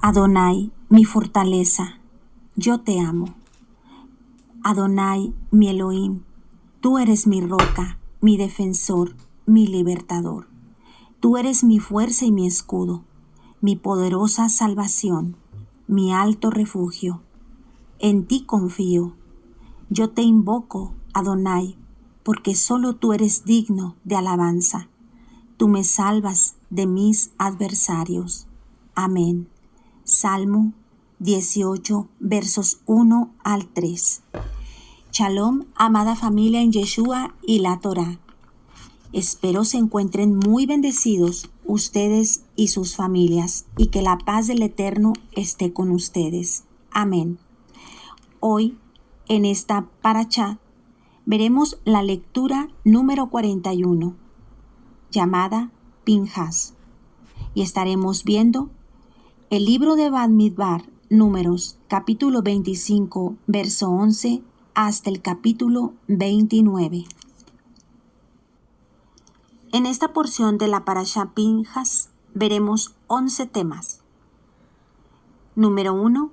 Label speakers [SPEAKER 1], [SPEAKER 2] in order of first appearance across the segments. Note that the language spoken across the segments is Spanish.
[SPEAKER 1] Adonai, mi fortaleza, yo te amo. Adonai, mi Elohim, tú eres mi roca, mi defensor, mi libertador. Tú eres mi fuerza y mi escudo, mi poderosa salvación, mi alto refugio. En ti confío. Yo te invoco, Adonai, porque solo tú eres digno de alabanza. Tú me salvas de mis adversarios. Amén. Salmo 18, versos 1 al 3. Shalom, amada familia en Yeshua y la Torá. Espero se encuentren muy bendecidos ustedes y sus familias y que la paz del Eterno esté con ustedes. Amén. Hoy, en esta parashá, veremos la lectura número 41, llamada Pinjas, y estaremos viendo el libro de Bamidbar, Números, capítulo 25, verso 11, hasta el capítulo 29. En esta porción de la parashá Pinjas veremos 11 temas. Número 1.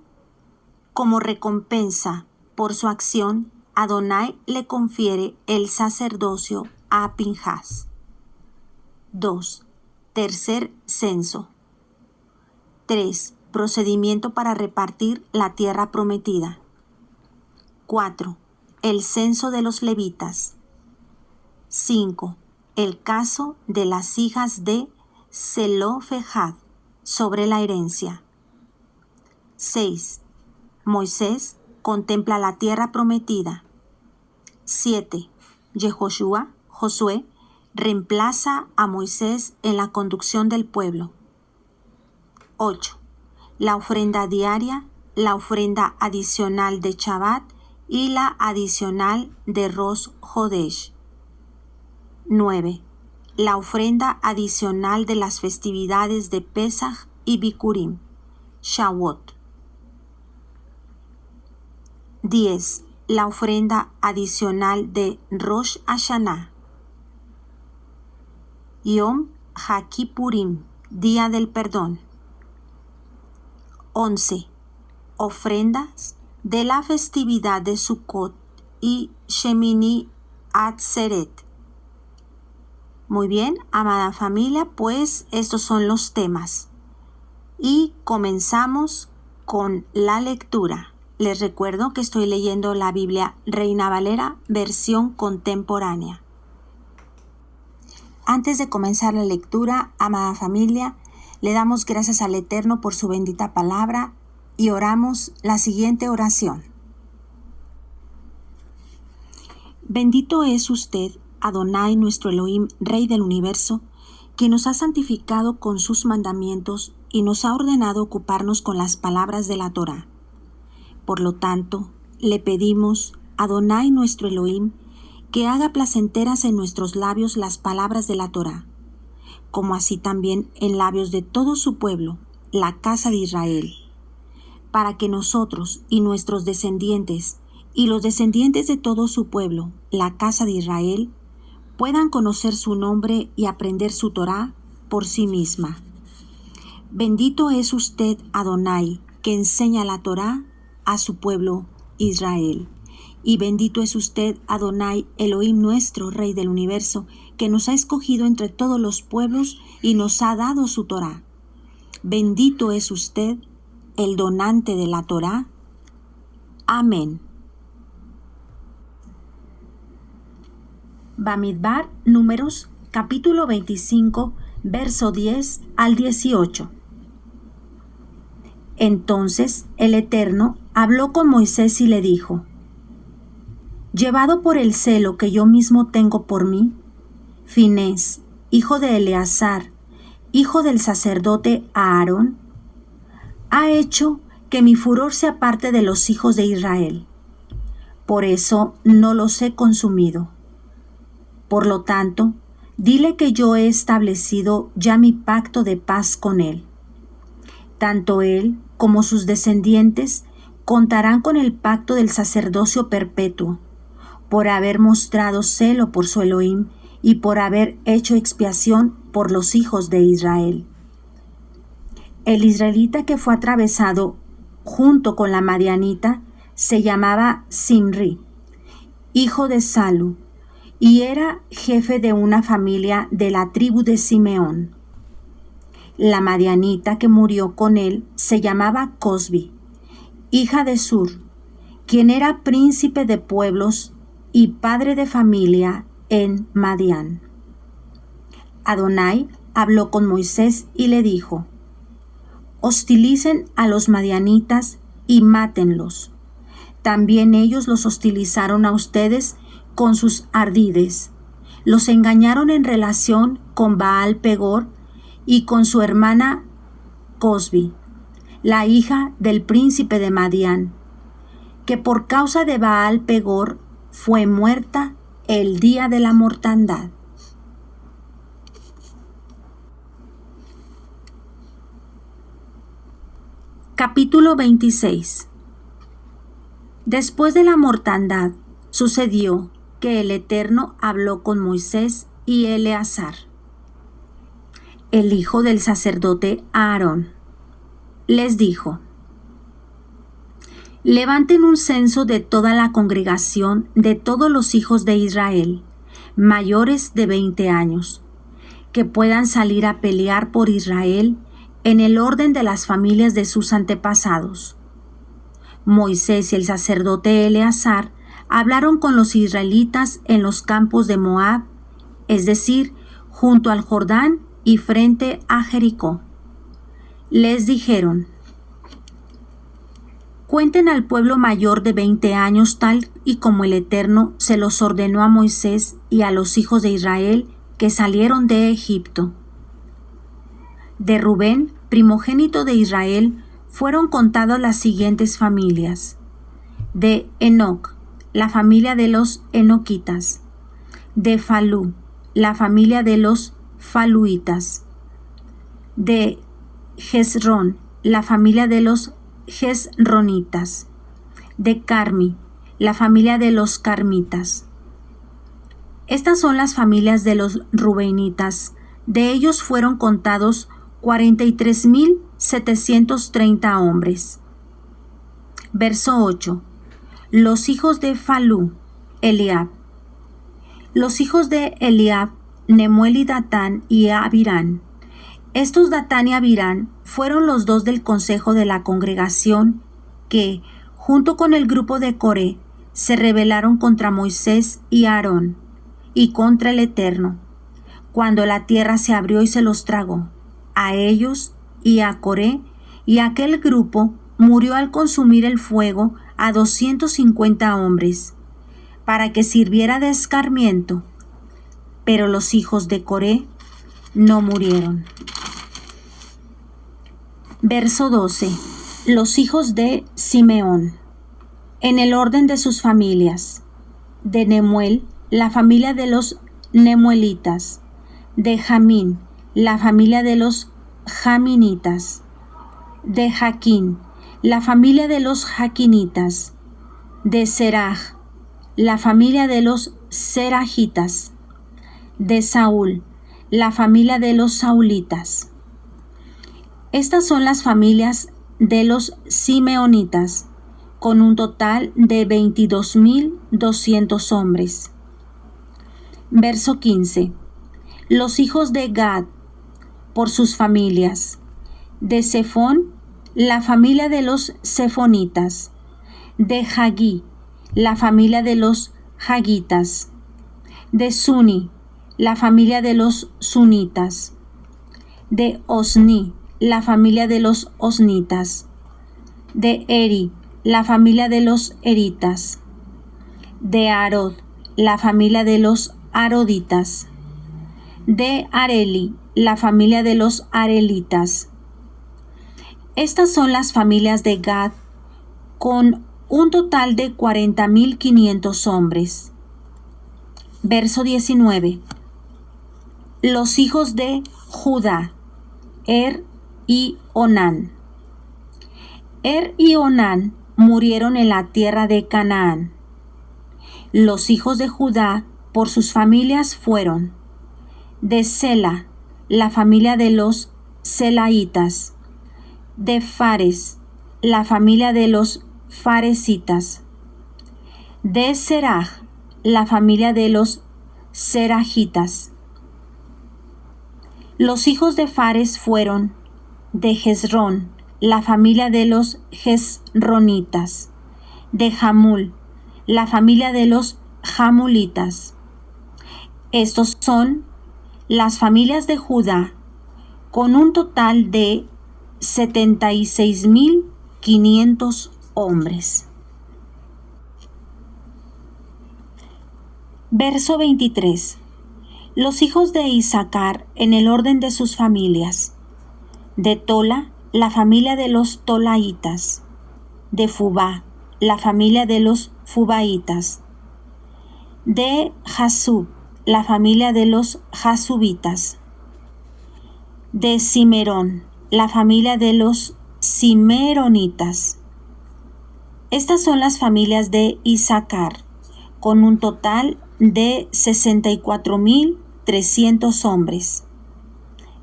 [SPEAKER 1] Como recompensa por su acción, Adonai le confiere el sacerdocio a Pinjas. 2. Tercer censo. 3. Procedimiento para repartir la tierra prometida. 4. El censo de los levitas. 5. El caso de las hijas de Zelofejad sobre la herencia. 6. Moisés contempla la tierra prometida. 7. Yehoshua, Josué, reemplaza a Moisés en la conducción del pueblo. 8. La ofrenda diaria, la ofrenda adicional de Shabbat y la adicional de Rosh Hodesh. 9. La ofrenda adicional de las festividades de Pesach y Bikurim, Shavuot. 10. La ofrenda adicional de Rosh Hashanah. Yom HaKippurim, Día del Perdón. 11. Ofrendas de la festividad de Sukkot y Shemini Atzeret. Muy bien, amada familia, pues estos son los temas. Y comenzamos con la lectura. Les recuerdo que estoy leyendo la Biblia Reina Valera, versión contemporánea. Antes de comenzar la lectura, amada familia, le damos gracias al Eterno por su bendita palabra y oramos la siguiente oración. Bendito es usted, Adonai, nuestro Elohim, Rey del universo, que nos ha santificado con sus mandamientos y nos ha ordenado ocuparnos con las palabras de la Torá. Por lo tanto, le pedimos, Adonai, nuestro Elohim, que haga placenteras en nuestros labios las palabras de la Torá, como así también en labios de todo su pueblo, la casa de Israel, para que nosotros y nuestros descendientes y los descendientes de todo su pueblo, la casa de Israel, puedan conocer su nombre y aprender su Torá por sí misma. Bendito es usted, Adonai, que enseña la Torá a su pueblo Israel. Y bendito es usted, Adonai, Elohim nuestro, Rey del universo, que nos ha escogido entre todos los pueblos y nos ha dado su Torá. Bendito es usted, el donante de la Torá. Amén. Bamidbar, Números, capítulo 25, verso 10 al 18. Entonces el Eterno habló con Moisés y le dijo: Llevado por el celo que yo mismo tengo por mí, Finés, hijo de Eleazar, hijo del sacerdote Aarón, ha hecho que mi furor se aparte de los hijos de Israel. Por eso no los he consumido. Por lo tanto, dile que yo he establecido ya mi pacto de paz con él. Tanto él como sus descendientes contarán con el pacto del sacerdocio perpetuo, por haber mostrado celo por su Elohim y por haber hecho expiación por los hijos de Israel. El israelita que fue atravesado junto con la madianita se llamaba Zimri, hijo de Salu, y era jefe de una familia de la tribu de Simeón. La madianita que murió con él se llamaba Cosbi, hija de Sur, quien era príncipe de pueblos y padre de familia en Madián. Adonai habló con Moisés y le dijo: hostilicen a los madianitas y mátenlos. También ellos los hostilizaron a ustedes con sus ardides. Los engañaron en relación con Baal Pegor y con su hermana Cosbi, la hija del príncipe de Madián, que por causa de Baal Pegor fue muerta el día de la mortandad. Capítulo 26. Después de la mortandad, sucedió que el Eterno habló con Moisés y Eleazar, el hijo del sacerdote Aarón. Les dijo: levanten un censo de toda la congregación de todos los hijos de Israel, mayores de 20 años, que puedan salir a pelear por Israel en el orden de las familias de sus antepasados. Moisés y el sacerdote Eleazar hablaron con los israelitas en los campos de Moab, es decir, junto al Jordán y frente a Jericó. Les dijeron: cuenten al pueblo mayor de 20 años tal y como el Eterno se los ordenó a Moisés y a los hijos de Israel que salieron de Egipto. De Rubén, primogénito de Israel, fueron contadas las siguientes familias: de Enoc, la familia de los enoquitas; de Falú, la familia de los faluitas; de Hezrón, la familia de los hezronitas; de Carmi, la familia de los carmitas. Estas son las familias de los rubenitas. De ellos fueron contados 43,730 hombres. Verso 8. Los hijos de Falú, Eliab. Los hijos de Eliab, Nemuel y Datán y Abirán. Estos Datán y Abirán fueron los dos del consejo de la congregación que, junto con el grupo de Coré, se rebelaron contra Moisés y Aarón y contra el Eterno, cuando la tierra se abrió y se los tragó. A ellos y a Coré y a aquel grupo murió al consumir el fuego a 250 hombres, para que sirviera de escarmiento, pero los hijos de Coré no murieron. Verso 12. Los hijos de Simeón, en el orden de sus familias: de Nemuel, la familia de los nemuelitas; de Jamín, la familia de los jaminitas; de Jaquín, la familia de los jaquinitas; de Seraj, la familia de los serajitas; de Saúl, la familia de los saulitas. Estas son las familias de los simeonitas, con un total de 22,200 hombres. Verso 15. Los hijos de Gad, por sus familias: de Sefón, la familia de los sefonitas; de Hagí, la familia de los hagitas; de Suni, la familia de los sunitas; de Osni, la familia de los osnitas; de Eri, la familia de los eritas; de Arod, la familia de los aroditas; de Areli, la familia de los arelitas. Estas son las familias de Gad, con un total de 40,500 hombres. Verso 19. Los hijos de Judá, y Onán. Y Onán murieron en la tierra de Canaán. Los hijos de Judá por sus familias fueron: de Sela, la familia de los selaitas; De Fares, la familia de los faresitas. De Seraj, la familia de los serajitas. Los hijos de Fares fueron de Hezrón, la familia de los hezronitas. De Jamul, la familia de los jamulitas. Estos son las familias de Judá, con un total de 76.500 hombres. Verso 23. Los hijos de Isaacar en el orden de sus familias. De Tola, la familia de los tolaitas. De Fubá, la familia de los fubaitas. De Jasub, la familia de los jasubitas. De Simerón, la familia de los simeronitas. Estas son las familias de Isaacar, con un total de 64.300 hombres.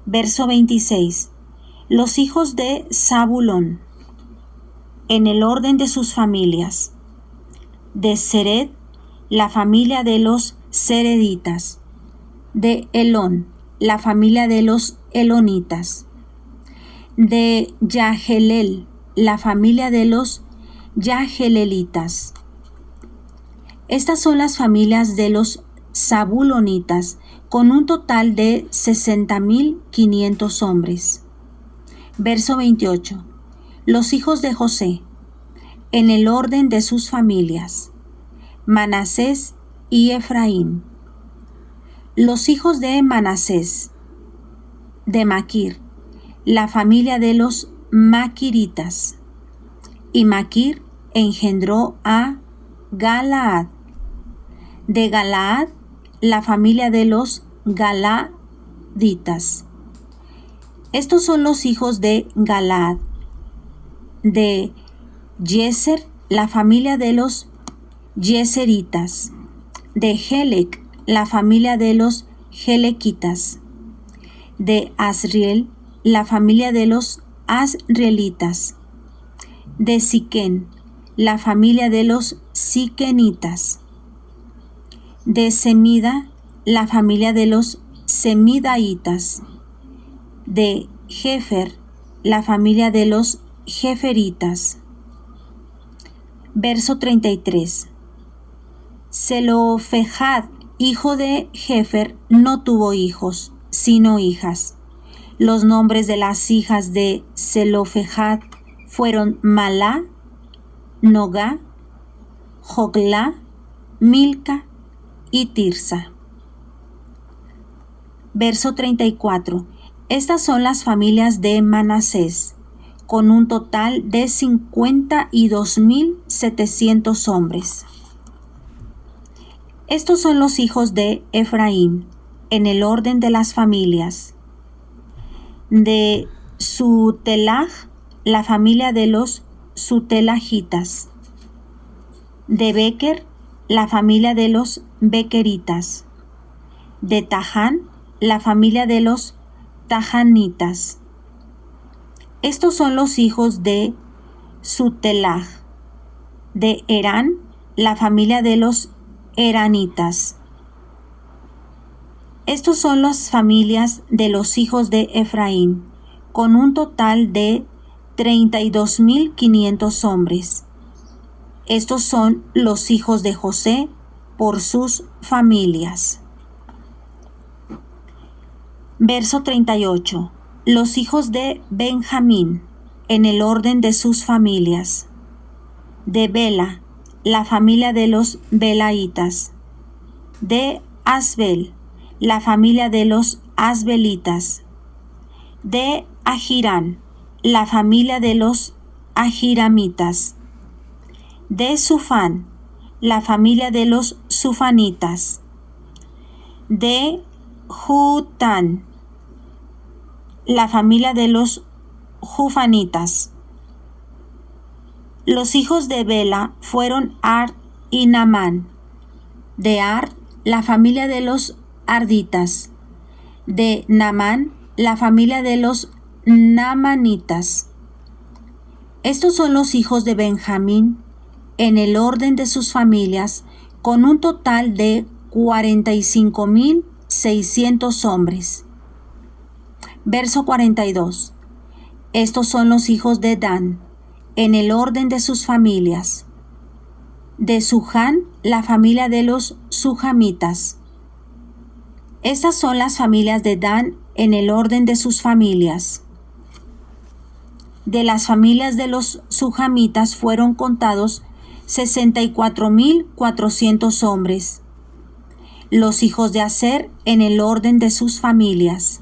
[SPEAKER 1] Verso 26. Los hijos de Zabulón, en el orden de sus familias. De Sered, la familia de los sereditas. De Elón, la familia de los elonitas. De Yahelel, la familia de los yahelelitas. Estas son las familias de los zabulonitas, con un total de 60.500 hombres. Verso 28. Los hijos de José, en el orden de sus familias. Manasés y Efraín. Los hijos de Manasés. De Maquir, la familia de los maquiritas. Y Maquir engendró a Galaad. De Galaad, la familia de los galaditas. Estos son los hijos de Galaad. De Yeser, la familia de los yeseritas. De Helec, la familia de los helequitas. De Asriel, la familia de los asrielitas. De Siquén, la familia de los siquenitas. De Semida, la familia de los semidaitas. De Jefer, la familia de los jeferitas. Verso 33. Zelofejad, hijo de Jefer, no tuvo hijos, sino hijas. Los nombres de las hijas de Zelofejad fueron Malá, Nogá, Joglá, Milca y Tirsa. Verso 34. Estas son las familias de Manasés, con un total de 52.700 hombres. Estos son los hijos de Efraín, en el orden de las familias. De Sutelaj, la familia de los sutelajitas. De Beker, la familia de los bequeritas. De Taján, la familia de los tajanitas. Estos son los hijos de Sutelaj. De Herán, la familia de los heranitas. Estos son las familias de los hijos de Efraín, con un total de 32.500 hombres. Estos son los hijos de José por sus familias. Verso 38. Los hijos de Benjamín, en el orden de sus familias. De Bela, la familia de los belaitas. De Asbel, la familia de los asbelitas. De Ahirán, la familia de los ahiramitas. De Sufán, la familia de los sufanitas. De Jután, la familia de los jufanitas. Los hijos de Bela fueron Ar y Naamán. De Ar, la familia de los arditas. De Naamán, la familia de los naamanitas. Estos son los hijos de Benjamín en el orden de sus familias, con un total de 45,600 hombres. Verso 42. Estos son los hijos de Dan, en el orden de sus familias. De Suján, la familia de los sujamitas. Estas son las familias de Dan en el orden de sus familias. De las familias de los sujamitas fueron contados 64,400 hombres. Los hijos de Aser en el orden de sus familias.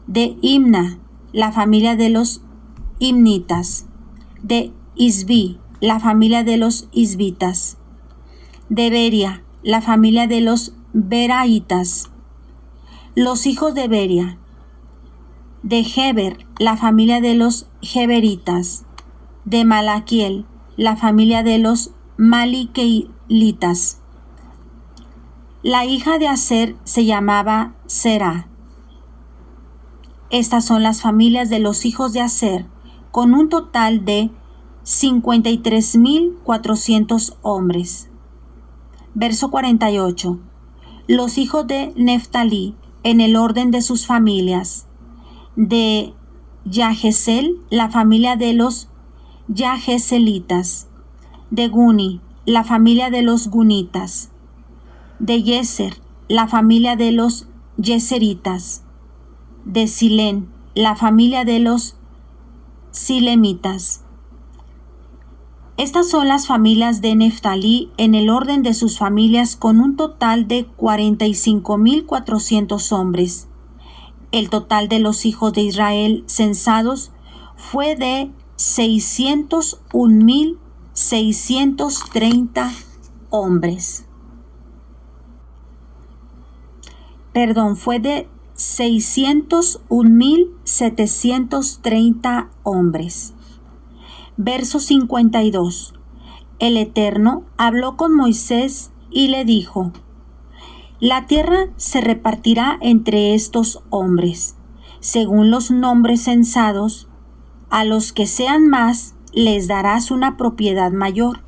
[SPEAKER 1] De Imna, la familia de los imnitas. De Isbi, la familia de los isbitas. De Beria, la familia de los beraitas. Los hijos de Beria. De Heber, la familia de los heberitas. De Malaquiel, la familia de los maliquelitas. La hija de Aser se llamaba Será. Estas son las familias de los hijos de Aser, con un total de 53,400 hombres. Verso 48. Los hijos de Neftalí, en el orden de sus familias. De Yajesel, la familia de los Yajeselitas. De Guni, la familia de los Gunitas. De Yeser, la familia de los Yeseritas. De Silén, la familia de los Silemitas. Estas son las familias de Neftalí en el orden de sus familias, con un total de 45,400 hombres. El total de los hijos de Israel censados fue de 601,630 hombres. Fue de 601,730 hombres. Verso 52. El Eterno habló con Moisés y le dijo: La tierra se repartirá entre estos hombres, según los nombres censados. A los que sean más, les darás una propiedad mayor.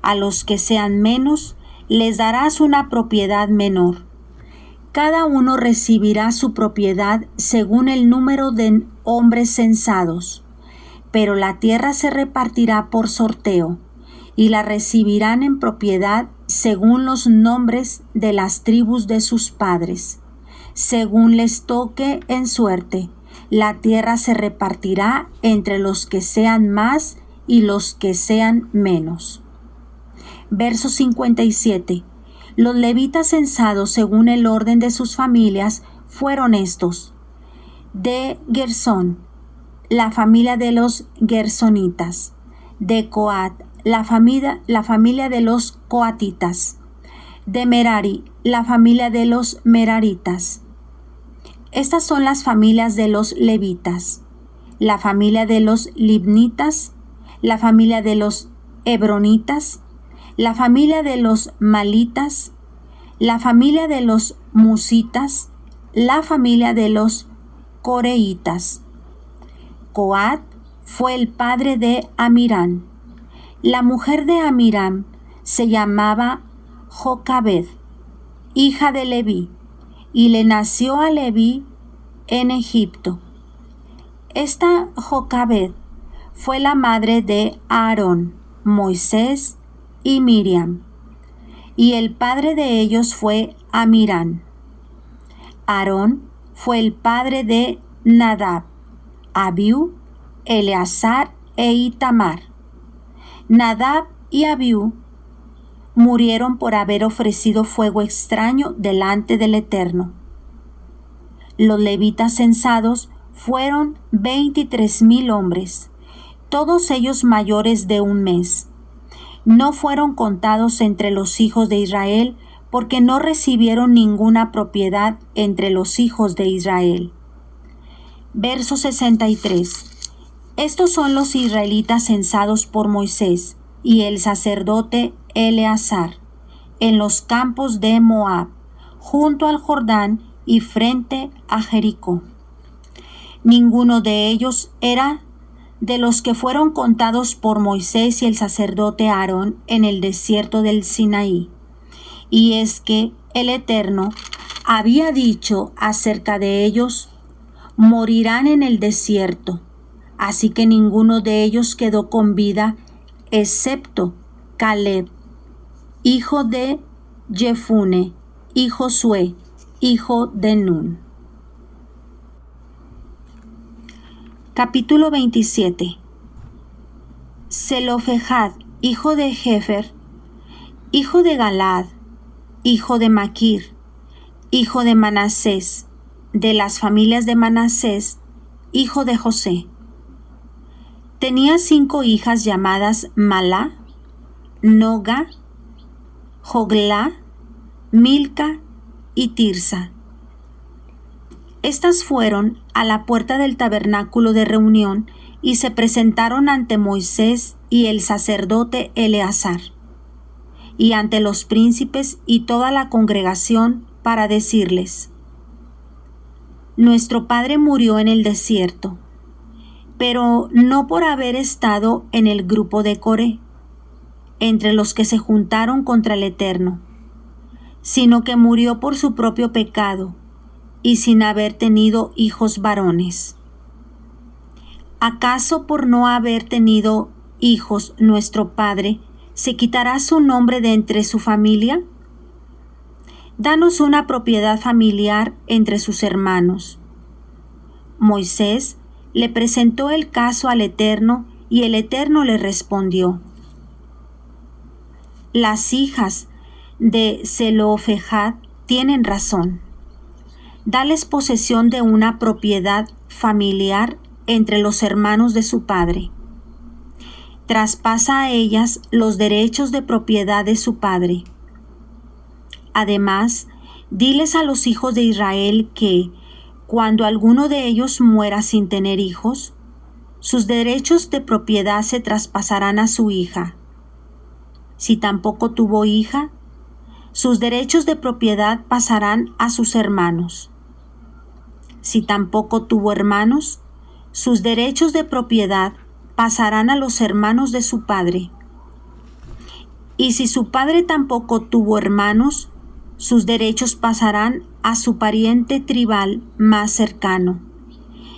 [SPEAKER 1] A los que sean menos, les darás una propiedad menor. Cada uno recibirá su propiedad según el número de hombres censados. Pero la tierra se repartirá por sorteo, y la recibirán en propiedad según los nombres de las tribus de sus padres. Según les toque en suerte, la tierra se repartirá entre los que sean más y los que sean menos. Verso 57. Los levitas censados según el orden de sus familias fueron estos: de Gersón, la familia de los gersonitas. De Coat, la familia de los coatitas. De Merari, la familia de los meraritas. Estas son las familias de los levitas: la familia de los libnitas, la familia de los hebronitas, la familia de los malitas, la familia de los musitas, la familia de los coreitas. Coat fue el padre de Amirán. La mujer de Amirán se llamaba Jocabed, hija de Leví, y le nació a Leví en Egipto. Esta Jocabed fue la madre de Aarón, Moisés y Miriam, y el padre de ellos fue Amirán. Aarón fue el padre de Nadab, Abiú, Eleazar e Itamar. Nadab y Abiú murieron por haber ofrecido fuego extraño delante del Eterno. Los levitas censados fueron 23,000 hombres, todos ellos mayores de un mes. No fueron contados entre los hijos de Israel, porque no recibieron ninguna propiedad entre los hijos de Israel. Verso 63. Estos son los israelitas censados por Moisés y el sacerdote Eleazar, en los campos de Moab, junto al Jordán y frente a Jericó. Ninguno de ellos era de los que fueron contados por Moisés y el sacerdote Aarón en el desierto del Sinaí. Y es que el Eterno había dicho acerca de ellos: morirán en el desierto. Así que ninguno de ellos quedó con vida, excepto Caleb, hijo de Jefune, y Josué, hijo de Nun. Capítulo 27. Zelofehad, hijo de Jefer, hijo de Galad, hijo de Maquir, hijo de Manasés, de las familias de Manasés, hijo de José. Tenía 5 hijas llamadas Malá, Noga, Joglá, Milca y Tirsa. Estas fueron a la puerta del tabernáculo de reunión y se presentaron ante Moisés y el sacerdote Eleazar, y ante los príncipes y toda la congregación, para decirles: nuestro padre murió en el desierto, pero no por haber estado en el grupo de Coré, entre los que se juntaron contra el Eterno, sino que murió por su propio pecado y sin haber tenido hijos varones. ¿Acaso por no haber tenido hijos nuestro padre se quitará su nombre de entre su familia? Danos una propiedad familiar entre sus hermanos. Moisés le presentó el caso al Eterno y el Eterno le respondió: las hijas de Zelofehad tienen razón. Dales posesión de una propiedad familiar entre los hermanos de su padre. Traspasa a ellas los derechos de propiedad de su padre. Además, diles a los hijos de Israel que, cuando alguno de ellos muera sin tener hijos, sus derechos de propiedad se traspasarán a su hija. Si tampoco tuvo hija, sus derechos de propiedad pasarán a sus hermanos. Si tampoco tuvo hermanos, sus derechos de propiedad pasarán a los hermanos de su padre. Y si su padre tampoco tuvo hermanos, sus derechos pasarán a su pariente tribal más cercano,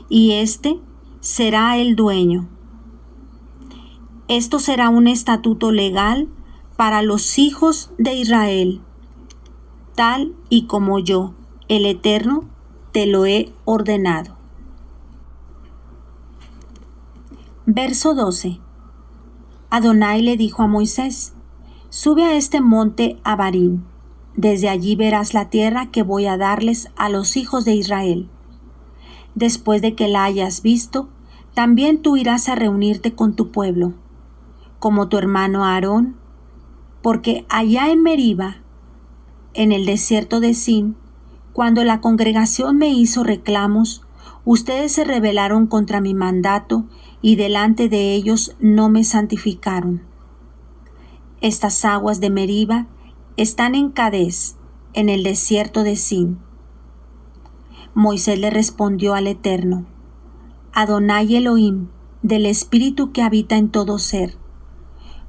[SPEAKER 1] y éste será el dueño. Esto será un estatuto legal para los hijos de Israel, tal y como yo, el Eterno, te lo he ordenado. Verso 12. Adonai le dijo a Moisés: sube a este monte Abarim. Desde allí verás la tierra que voy a darles a los hijos de Israel. Después de que la hayas visto, también tú irás a reunirte con tu pueblo, como tu hermano Aarón, porque allá en Meriba, en el desierto de Sin, cuando la congregación me hizo reclamos, ustedes se rebelaron contra mi mandato y delante de ellos no me santificaron. Estas aguas de Meriba están en Cades, en el desierto de Sin. Moisés le respondió al Eterno: Adonai Elohim, del Espíritu que habita en todo ser,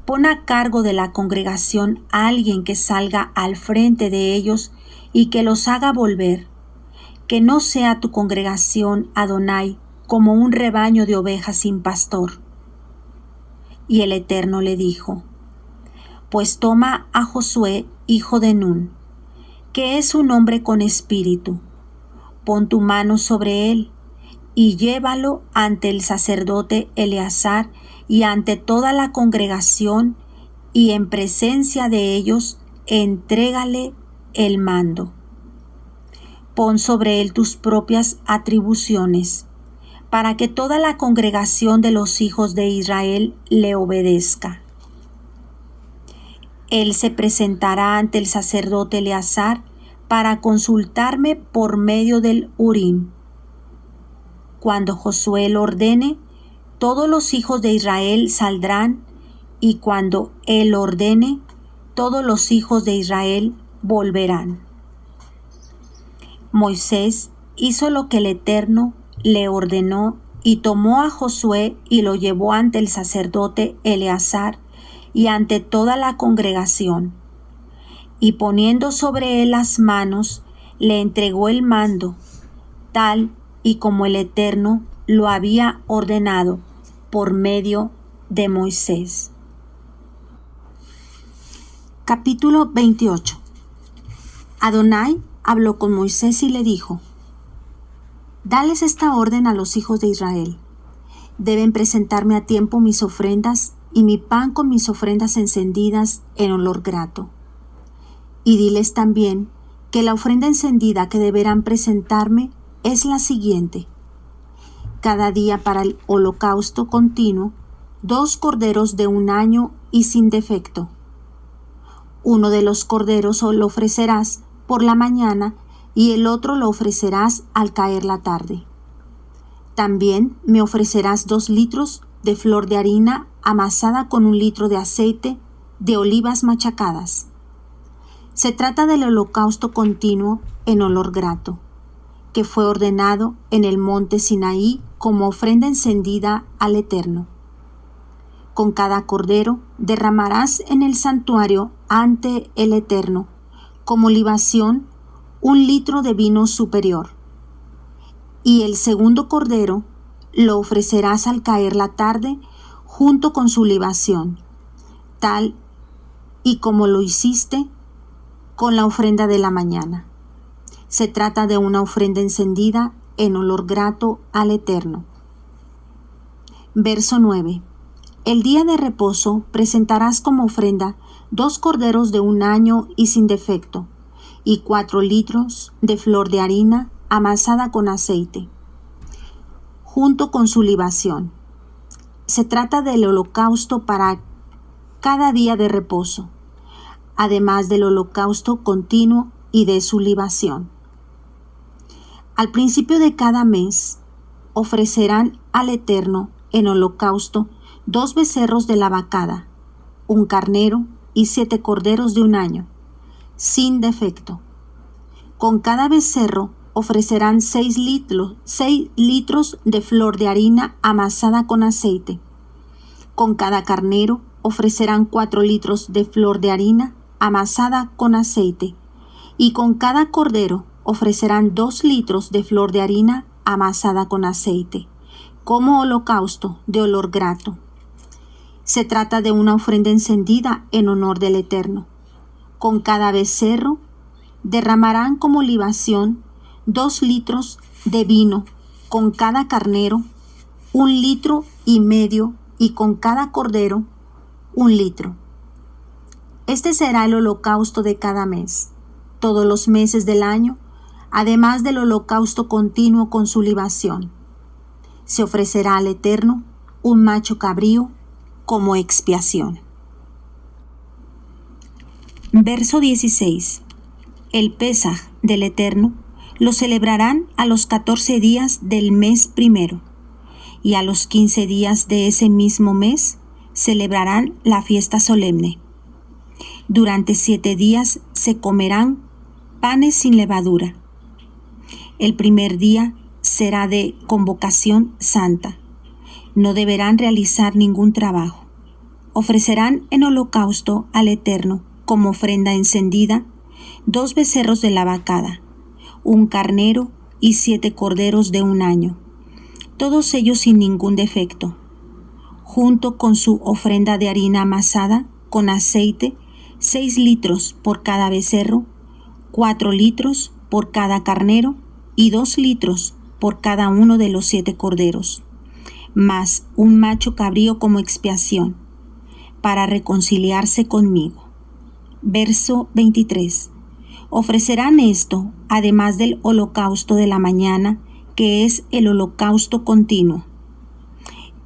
[SPEAKER 1] pon a cargo de la congregación a alguien que salga al frente de ellos y que los haga volver, que no sea tu congregación, Adonai, como un rebaño de ovejas sin pastor. Y el Eterno le dijo: pues toma a Josué, hijo de Nun, que es un hombre con espíritu, pon tu mano sobre él y llévalo ante el sacerdote Eleazar y ante toda la congregación, y en presencia de ellos entrégale el mando. Pon sobre él tus propias atribuciones, para que toda la congregación de los hijos de Israel le obedezca. Él se presentará ante el sacerdote Eleazar para consultarme por medio del Urim. Cuando Josué lo ordene, todos los hijos de Israel saldrán, y cuando él ordene, todos los hijos de Israel volverán. Moisés hizo lo que el Eterno le ordenó Y tomó a Josué y lo llevó ante el sacerdote Eleazar y ante toda la congregación. Y poniendo sobre él las manos, le entregó el mando, tal y como el Eterno lo había ordenado por medio de Moisés. Capítulo 28. Adonai habló con Moisés y le dijo: Dales esta orden a los hijos de Israel. Deben presentarme a tiempo mis ofrendas y mi pan con mis ofrendas encendidas en olor grato. Y diles también que la ofrenda encendida que deberán presentarme es la siguiente: cada día para el holocausto continuo, 2 corderos de 1 año y sin defecto. Uno de los corderos lo ofrecerás por la mañana y el otro lo ofrecerás al caer la tarde. También me ofrecerás 2 litros de flor de harina amasada con 1 litro de aceite de olivas machacadas. Se trata del holocausto continuo en olor grato, que fue ordenado en el monte Sinaí como ofrenda encendida al Eterno. Con cada cordero derramarás en el santuario ante el Eterno, como libación, 1 litro de vino superior. Y el segundo cordero lo ofrecerás al caer la tarde junto con su libación, tal y como lo hiciste con la ofrenda de la mañana. Se trata de una ofrenda encendida en olor grato al Eterno. Verso 9. El día de reposo presentarás como ofrenda 2 corderos de 1 año y sin defecto, y 4 litros de flor de harina amasada con aceite, junto con su libación. Se trata del holocausto para cada día de reposo, además del holocausto continuo y de su libación. Al principio de cada mes ofrecerán al Eterno en holocausto 2 becerros de la vacada, 1 carnero y 7 corderos de 1 año, sin defecto. Con cada becerro ofrecerán 6 litros de flor de harina amasada con aceite. Con cada carnero ofrecerán 4 litros de flor de harina amasada con aceite. Y con cada cordero ofrecerán 2 litros de flor de harina amasada con aceite, como holocausto de olor grato. Se trata de una ofrenda encendida en honor del Eterno. Con cada becerro derramarán como libación 2 litros de vino, con cada carnero 1,5 litros, y con cada cordero 1 litro. Este será el holocausto de cada mes, todos los meses del año, además del holocausto continuo con su libación. Se ofrecerá al Eterno un macho cabrío como expiación. Verso 16. El Pesaj del Eterno lo celebrarán a los 14 días del mes primero, y a los 15 días de ese mismo mes celebrarán la fiesta solemne. Durante 7 días se comerán panes sin levadura. El primer día será de convocación santa. No deberán realizar ningún trabajo. Ofrecerán en holocausto al Eterno como ofrenda encendida 2 becerros de la vacada, 1 carnero y 7 corderos de 1 año, todos ellos sin ningún defecto, junto con su ofrenda de harina amasada con aceite, 6 litros por cada becerro, 4 litros por cada carnero y 2 litros por cada uno de los 7 corderos, más un macho cabrío como expiación, para reconciliarse conmigo. Verso 23. Ofrecerán esto, además del holocausto de la mañana, que es el holocausto continuo.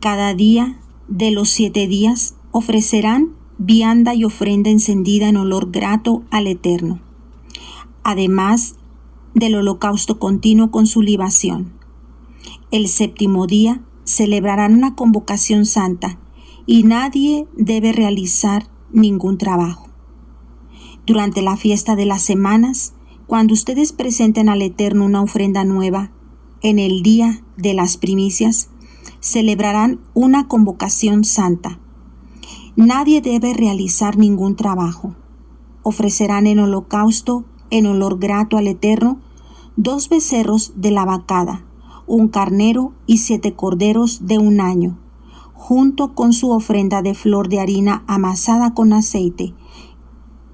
[SPEAKER 1] Cada día de los 7 días ofrecerán vianda y ofrenda encendida en olor grato al Eterno, además del holocausto continuo con su libación. El 7º día celebrarán una convocación santa y nadie debe realizar ningún trabajo. Durante la fiesta de las semanas, cuando ustedes presenten al Eterno una ofrenda nueva, en el día de las primicias, celebrarán una convocación santa. Nadie debe realizar ningún trabajo. Ofrecerán en holocausto, en olor grato al Eterno, 2 becerros de la vacada, un carnero y 7 corderos de un año, junto con su ofrenda de flor de harina amasada con aceite,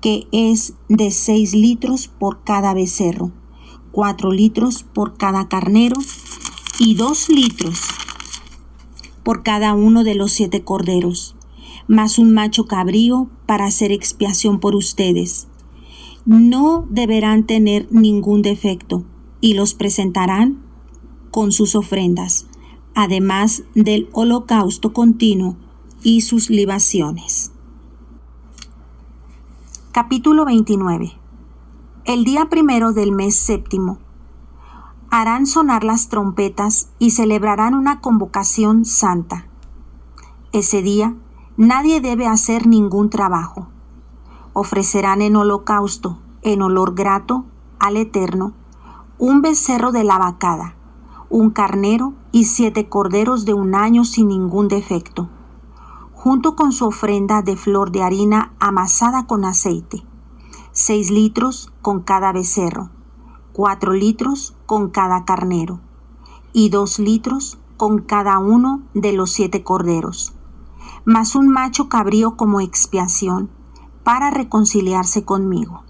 [SPEAKER 1] que es de 6 litros por cada becerro, 4 litros por cada carnero y 2 litros por cada uno de los 7 corderos, más un macho cabrío para hacer expiación por ustedes. No deberán tener ningún defecto y los presentarán con sus ofrendas, además del holocausto continuo y sus libaciones. Capítulo 29. El día primero del mes séptimo harán sonar las trompetas y celebrarán una convocación santa. Ese día nadie debe hacer ningún trabajo. Ofrecerán en holocausto, en olor grato al Eterno, un becerro de la vacada, un carnero y 7 corderos de un año sin ningún defecto, junto con su ofrenda de flor de harina amasada con aceite, 6 litros con cada becerro, 4 litros con cada carnero, y 2 litros con cada uno de los 7 corderos, más un macho cabrío como expiación para reconciliarse conmigo.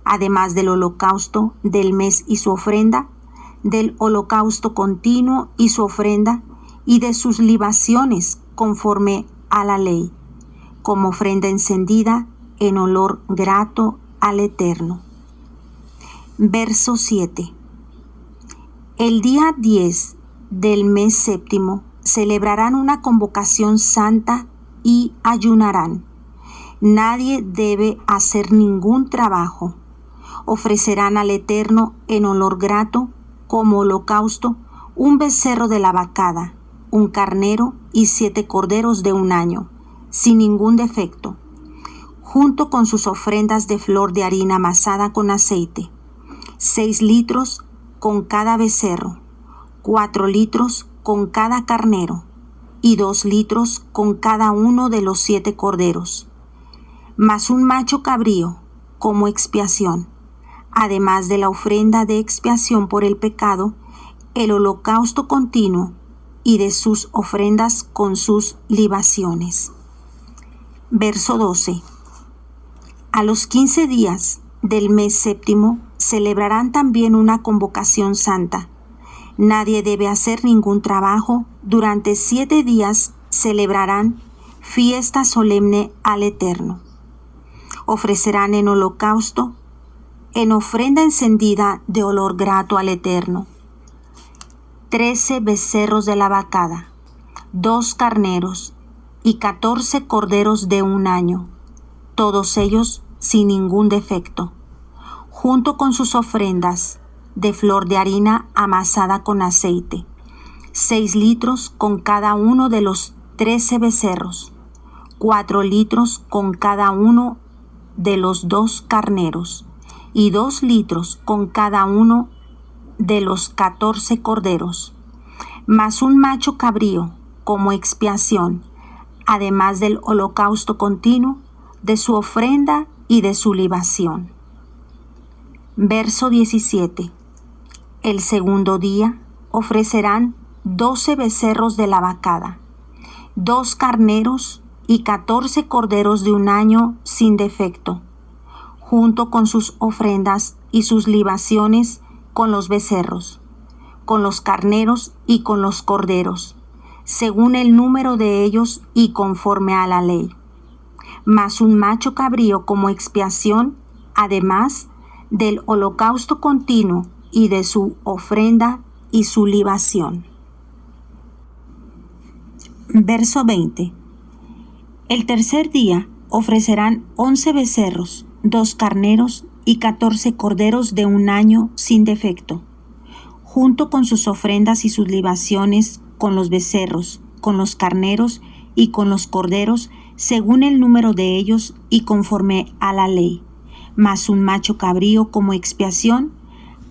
[SPEAKER 1] Además del holocausto del mes y su ofrenda, del holocausto continuo y su ofrenda, y de sus libaciones conforme a la ley, como ofrenda encendida en olor grato al Eterno. Verso 7. El día 10 del mes séptimo celebrarán una convocación santa y ayunarán. Nadie debe hacer ningún trabajo. Ofrecerán al Eterno en olor grato, como holocausto, un becerro de la vacada, un carnero y 7 corderos de un año, sin ningún defecto, junto con sus ofrendas de flor de harina amasada con aceite, 6 litros con cada becerro, 4 litros con cada carnero y 2 litros con cada uno de los 7 corderos, más un macho cabrío como expiación, además de la ofrenda de expiación por el pecado, el holocausto continuo y de sus ofrendas con sus libaciones. Verso 12. A los 15 días del mes séptimo celebrarán también una convocación santa. Nadie debe hacer ningún trabajo. Durante 7 días celebrarán fiesta solemne al Eterno. Ofrecerán en holocausto, en ofrenda encendida de olor grato al Eterno, 13 becerros de la vacada, 2 carneros y 14 corderos de un año, todos ellos sin ningún defecto, junto con sus ofrendas de flor de harina amasada con aceite, 6 litros con cada uno de los 13 becerros, 4 litros con cada uno de los 2 carneros, y 2 litros con cada uno de los 14 corderos, más un macho cabrío como expiación, además del holocausto continuo, de su ofrenda y de su libación. Verso 17. El segundo día ofrecerán 12 becerros de la vacada, 2 carneros y 14 corderos de un año sin defecto, junto con sus ofrendas y sus libaciones con los becerros, con los carneros y con los corderos, según el número de ellos y conforme a la ley, más un macho cabrío como expiación, además del holocausto continuo y de su ofrenda y su libación. Verso 20. El tercer día ofrecerán 11 becerros, 2 carneros y 14 corderos de un año sin defecto, junto con sus ofrendas y sus libaciones con los becerros, con los carneros y con los corderos, según el número de ellos y conforme a la ley, más un macho cabrío como expiación,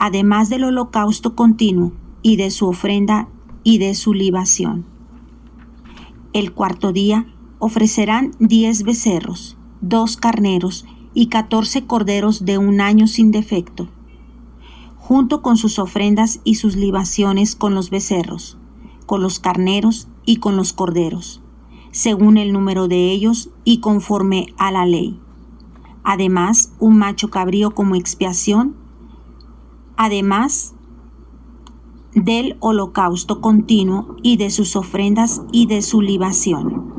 [SPEAKER 1] además del holocausto continuo y de su ofrenda y de su libación. El cuarto día ofrecerán 10 becerros, 2 carneros y 14 corderos de un año sin defecto, junto con sus ofrendas y sus libaciones con los becerros, con los carneros y con los corderos, según el número de ellos y conforme a la ley. Además, un macho cabrío como expiación, además del holocausto continuo y de sus ofrendas y de su libación.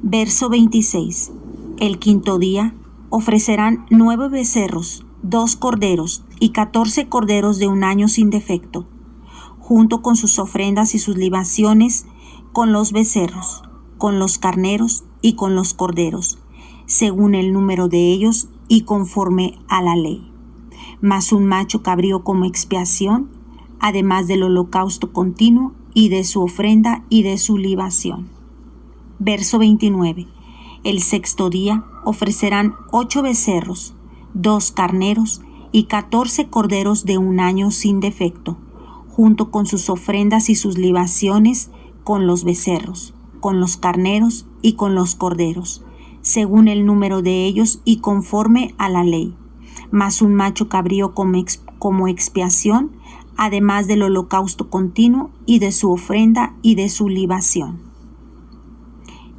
[SPEAKER 1] Verso 26. El quinto día ofrecerán 9 becerros, 2 corderos y 14 corderos de un año sin defecto, junto con sus ofrendas y sus libaciones, con los becerros, con los carneros y con los corderos, según el número de ellos y conforme a la ley. Más un macho cabrío como expiación, además del holocausto continuo y de su ofrenda y de su libación. Verso 29. El sexto día ofrecerán 8 becerros, 2 carneros y 14 corderos de un año sin defecto, junto con sus ofrendas y sus libaciones, con los becerros, con los carneros y con los corderos, según el número de ellos y conforme a la ley. Más un macho cabrío como expiación, además del holocausto continuo y de su ofrenda y de su libación.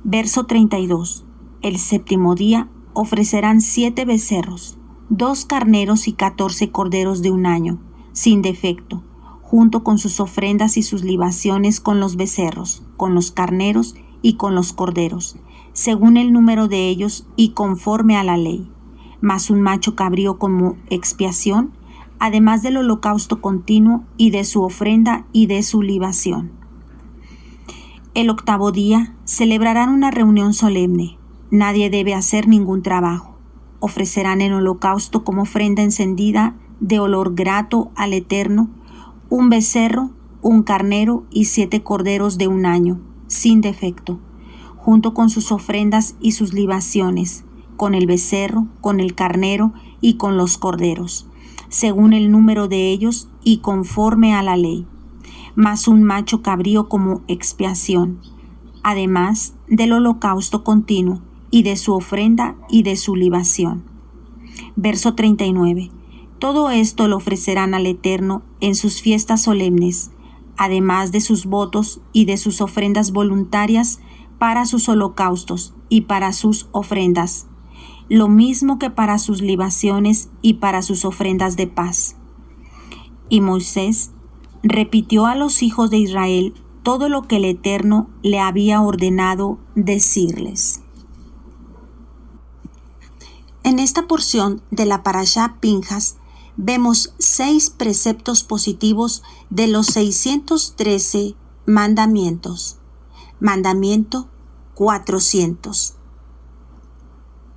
[SPEAKER 1] Verso 32. El séptimo día ofrecerán 7 becerros, 2 carneros y 14 corderos de un año, sin defecto, junto con sus ofrendas y sus libaciones, con los becerros, con los carneros y con los corderos, según el número de ellos y conforme a la ley. Más un macho cabrío como expiación, además del holocausto continuo y de su ofrenda y de su libación. El octavo día celebrarán una reunión solemne. Nadie debe hacer ningún trabajo. Ofrecerán en holocausto como ofrenda encendida de olor grato al Eterno, un becerro, un carnero y 7 corderos de un año, sin defecto, junto con sus ofrendas y sus libaciones, con el becerro, con el carnero y con los corderos, según el número de ellos y conforme a la ley. Más un macho cabrío como expiación, además del holocausto continuo y de su ofrenda y de su libación. Verso 39. Todo esto lo ofrecerán al Eterno en sus fiestas solemnes, además de sus votos y de sus ofrendas voluntarias para sus holocaustos y para sus ofrendas, lo mismo que para sus libaciones y para sus ofrendas de paz. Y Moisés repitió a los hijos de Israel todo lo que el Eterno le había ordenado decirles. En esta porción de la Parashá Pinjas vemos 6 preceptos positivos de los 613 mandamientos. Mandamiento 400.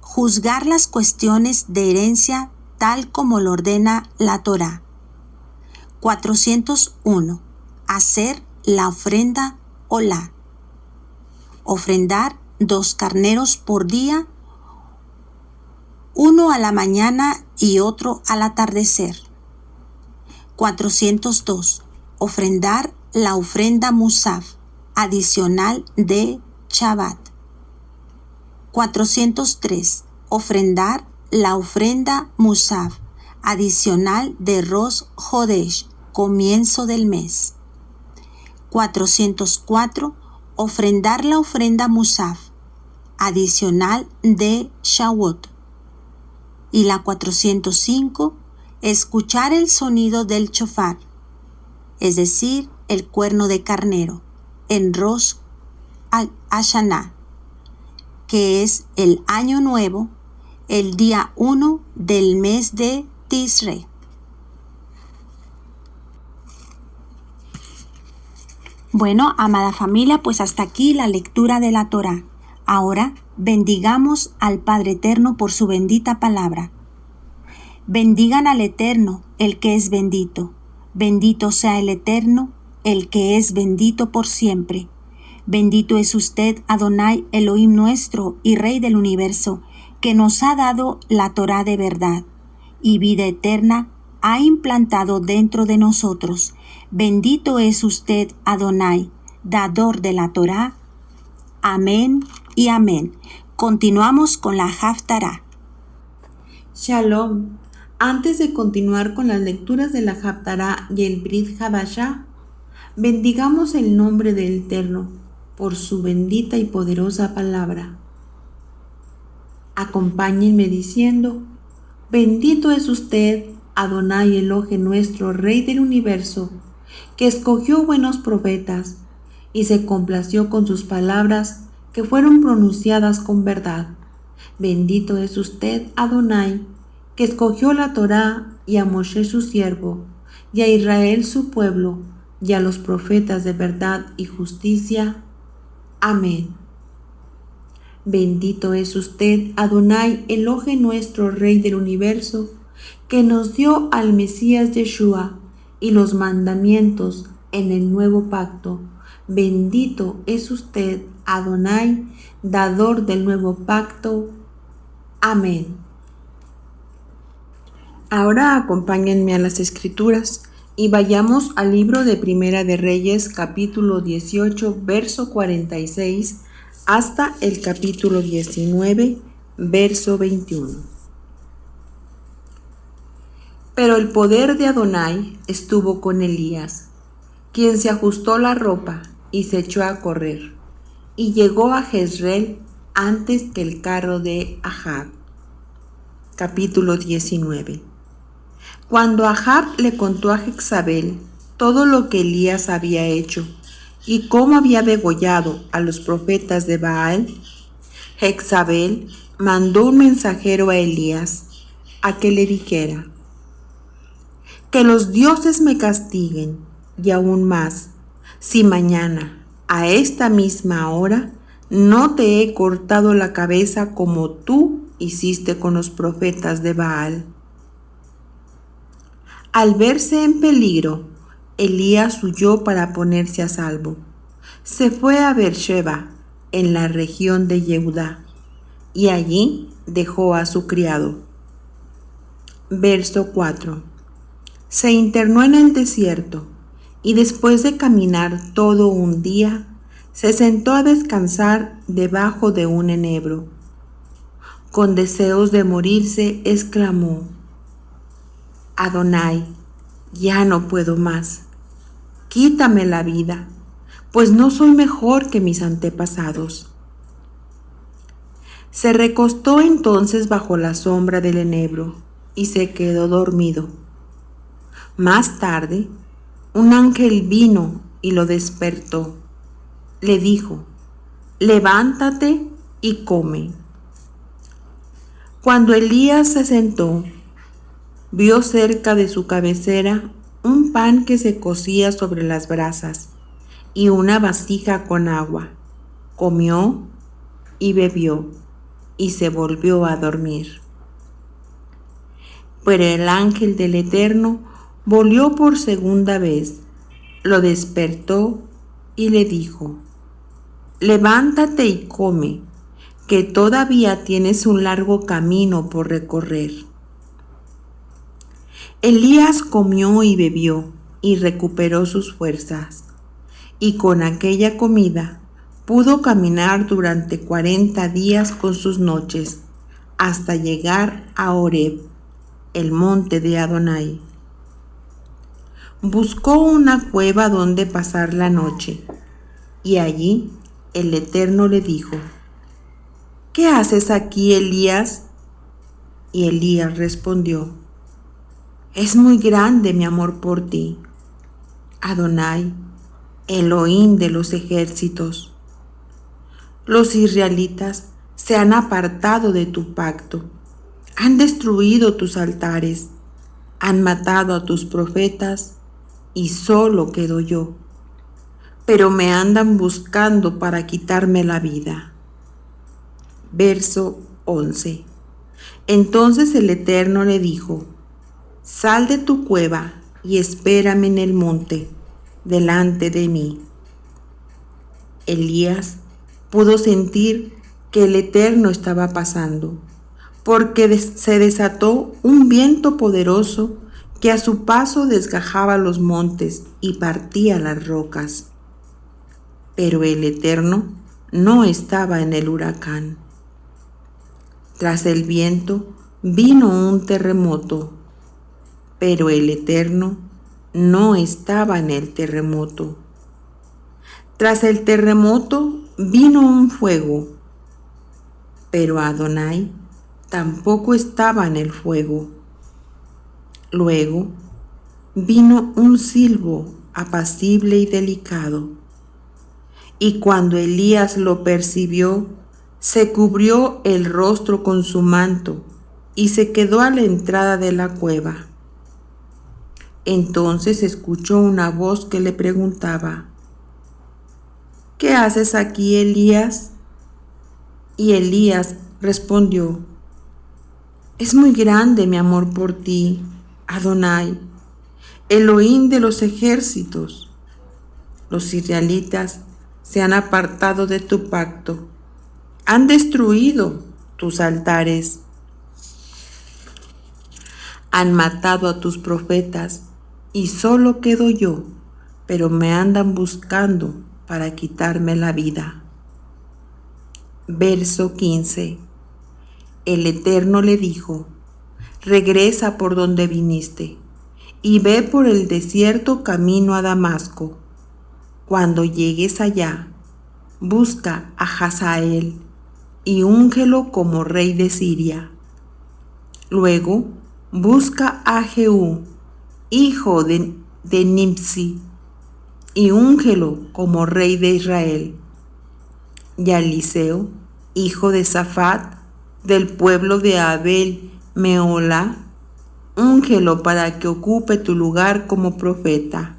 [SPEAKER 1] Juzgar las cuestiones de herencia tal como lo ordena la Torá. 401. Hacer la ofrenda olá. Ofrendar 2 carneros por día, uno a la mañana y otro al atardecer. 402. Ofrendar la ofrenda musaf, adicional de Shabbat. 403. Ofrendar la ofrenda musaf, adicional de Rosh Hodesh, comienzo del mes. 404. Ofrendar la ofrenda musaf, adicional de Shavuot. Y la 405. Escuchar el sonido del shofar, es decir, el cuerno de carnero, en Rosh Hashanah, que es el año nuevo, el día 1 del mes de Tishrei. Bueno, amada familia, pues hasta aquí la lectura de la Torá. Ahora bendigamos al Padre Eterno por su bendita palabra. Bendigan al Eterno, el que es bendito. Bendito sea el Eterno, el que es bendito por siempre. Bendito es usted, Adonai, Elohim nuestro y Rey del universo, que nos ha dado la Torá de verdad y vida eterna ha implantado dentro de nosotros. Bendito es usted, Adonai, dador de la Torá. Amén y amén. Continuamos con la Haftará.
[SPEAKER 2] Shalom. Antes de continuar con las lecturas de la Haftará y el Brit Hadashah, bendigamos el nombre del Eterno por su bendita y poderosa palabra. Acompáñenme diciendo: bendito es usted, Adonai Elohe nuestro, Rey del universo, que escogió buenos profetas y se complació con sus palabras que fueron pronunciadas con verdad. Bendito es usted, Adonai, que escogió la Torá y a Moshe su siervo, y a Israel su pueblo, y a los profetas de verdad y justicia. Amén. Bendito es usted, Adonai, Elohe nuestro, Rey del universo, que nos dio al Mesías Yeshua y los mandamientos en el nuevo pacto. Bendito es usted, Adonai, dador del nuevo pacto. Amén. Ahora acompáñenme a las Escrituras y vayamos al libro de Primera de Reyes, capítulo 18, verso 46, hasta el capítulo 19, verso 21. Pero el poder de Adonai estuvo con Elías, quien se ajustó la ropa y se echó a correr, y llegó a Jezreel antes que el carro de Ahab. Capítulo 19. Cuando Ahab le contó a Jezabel todo lo que Elías había hecho y cómo había degollado a los profetas de Baal, Jezabel mandó un mensajero a Elías a que le dijera: que los dioses me castiguen, y aún más, si mañana, a esta misma hora, no te he cortado la cabeza como tú hiciste con los profetas de Baal. Al verse en peligro, Elías huyó para ponerse a salvo. Se fue a Beersheba, en la región de Yehudá, y allí dejó a su criado. Verso 4. Se internó en el desierto, y después de caminar todo un día, se sentó a descansar debajo de un enebro. Con deseos de morirse, exclamó: Adonai, ya no puedo más. Quítame la vida, pues no soy mejor que mis antepasados. Se recostó entonces bajo la sombra del enebro y se quedó dormido. Más tarde, un ángel vino y lo despertó. Le dijo: levántate y come. Cuando Elías se sentó, vio cerca de su cabecera un pan que se cocía sobre las brasas y una vasija con agua. Comió y bebió y se volvió a dormir. Pero el ángel del Eterno volvió por segunda vez, lo despertó y le dijo: levántate y come, que todavía tienes un largo camino por recorrer. Elías comió y bebió y recuperó sus fuerzas, y con aquella comida pudo caminar durante 40 días con sus noches, hasta llegar a Horeb, el monte de Adonai. Buscó una cueva donde pasar la noche, y allí el Eterno le dijo: ¿qué haces aquí, Elías? Y Elías respondió: es muy grande mi amor por ti, Adonai, Elohim de los ejércitos. Los israelitas se han apartado de tu pacto, han destruido tus altares, han matado a tus profetas, y solo quedo yo. Pero me andan buscando para quitarme la vida. Verso 11. Entonces el Eterno le dijo: sal de tu cueva y espérame en el monte, delante de mí. Elías pudo sentir que el Eterno estaba pasando, porque se desató un viento poderoso que a su paso desgajaba los montes y partía las rocas. pero el Eterno no estaba en el huracán. Tras el viento vino un terremoto, pero el Eterno no estaba en el terremoto. Tras el terremoto vino un fuego, pero Adonai tampoco estaba en el fuego. Luego vino un silbo apacible y delicado, y cuando Elías lo percibió, se cubrió el rostro con su manto y se quedó a la entrada de la cueva. Entonces escuchó una voz que le preguntaba: ¿Qué haces aquí, Elías? Y Elías respondió: Es muy grande mi amor por ti, Adonai, Elohim de los ejércitos. Los israelitas se han apartado de tu pacto, han destruido tus altares, han matado a tus profetas y solo quedo yo, pero me andan buscando para quitarme la vida. Verso 15. El Eterno le dijo: Regresa por donde viniste y ve por el desierto camino a Damasco. Cuando llegues allá, busca a Hazael y úngelo como rey de Siria. Luego busca a Jehú, hijo de Nimsi, y úngelo como rey de Israel. Y a Eliseo, hijo de Safat, del pueblo de Abel Mehola, úngelo para que ocupe tu lugar como profeta.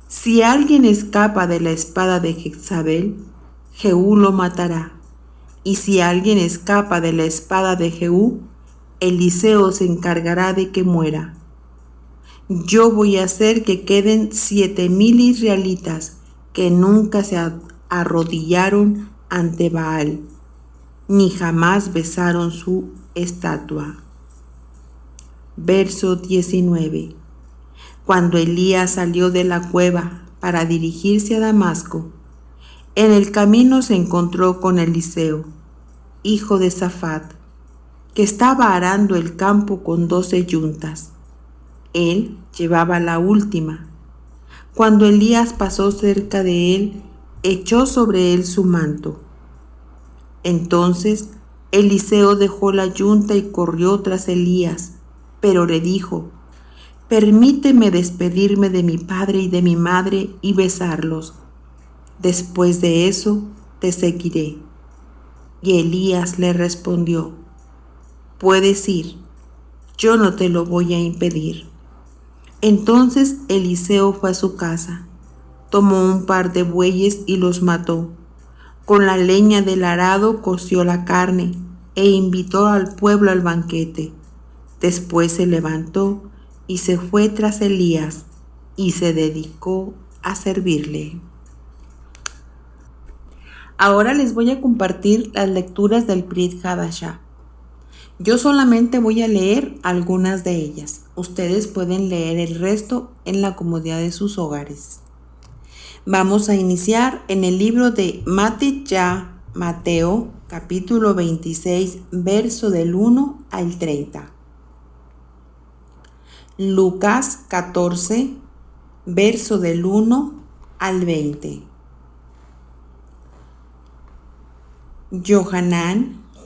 [SPEAKER 2] Si alguien escapa de la espada de Jezabel, Jehú lo matará. Y si alguien escapa de la espada de Jehú, Eliseo se encargará de que muera. Yo voy a hacer que queden 7,000 israelitas que nunca se arrodillaron ante Baal, ni jamás besaron su estatua. Verso 19. Cuando Elías salió de la cueva para dirigirse a Damasco, en el camino se encontró con Eliseo, hijo de Safat, que estaba arando el campo con 12 yuntas. Él llevaba la última. Cuando Elías pasó cerca de él, echó sobre él su manto. Entonces Eliseo dejó la yunta y corrió tras Elías, pero le dijo: Permíteme despedirme de mi padre y de mi madre y besarlos. Después de eso te seguiré. Y Elías le respondió: Puedes ir, yo no te lo voy a impedir. Entonces Eliseo fue a su casa, tomó un par de bueyes y los mató. Con la leña del arado coció la carne e invitó al pueblo al banquete. Después se levantó y se fue tras Elías y se dedicó a servirle. Ahora les voy a compartir las lecturas del Brit Hadashah. Yo solamente voy a leer algunas de ellas. Ustedes pueden leer el resto en la comodidad de sus hogares. Vamos a iniciar en el libro de Mateo, capítulo 26, verso del 1 al 30. Lucas 14, verso del 1 al 20.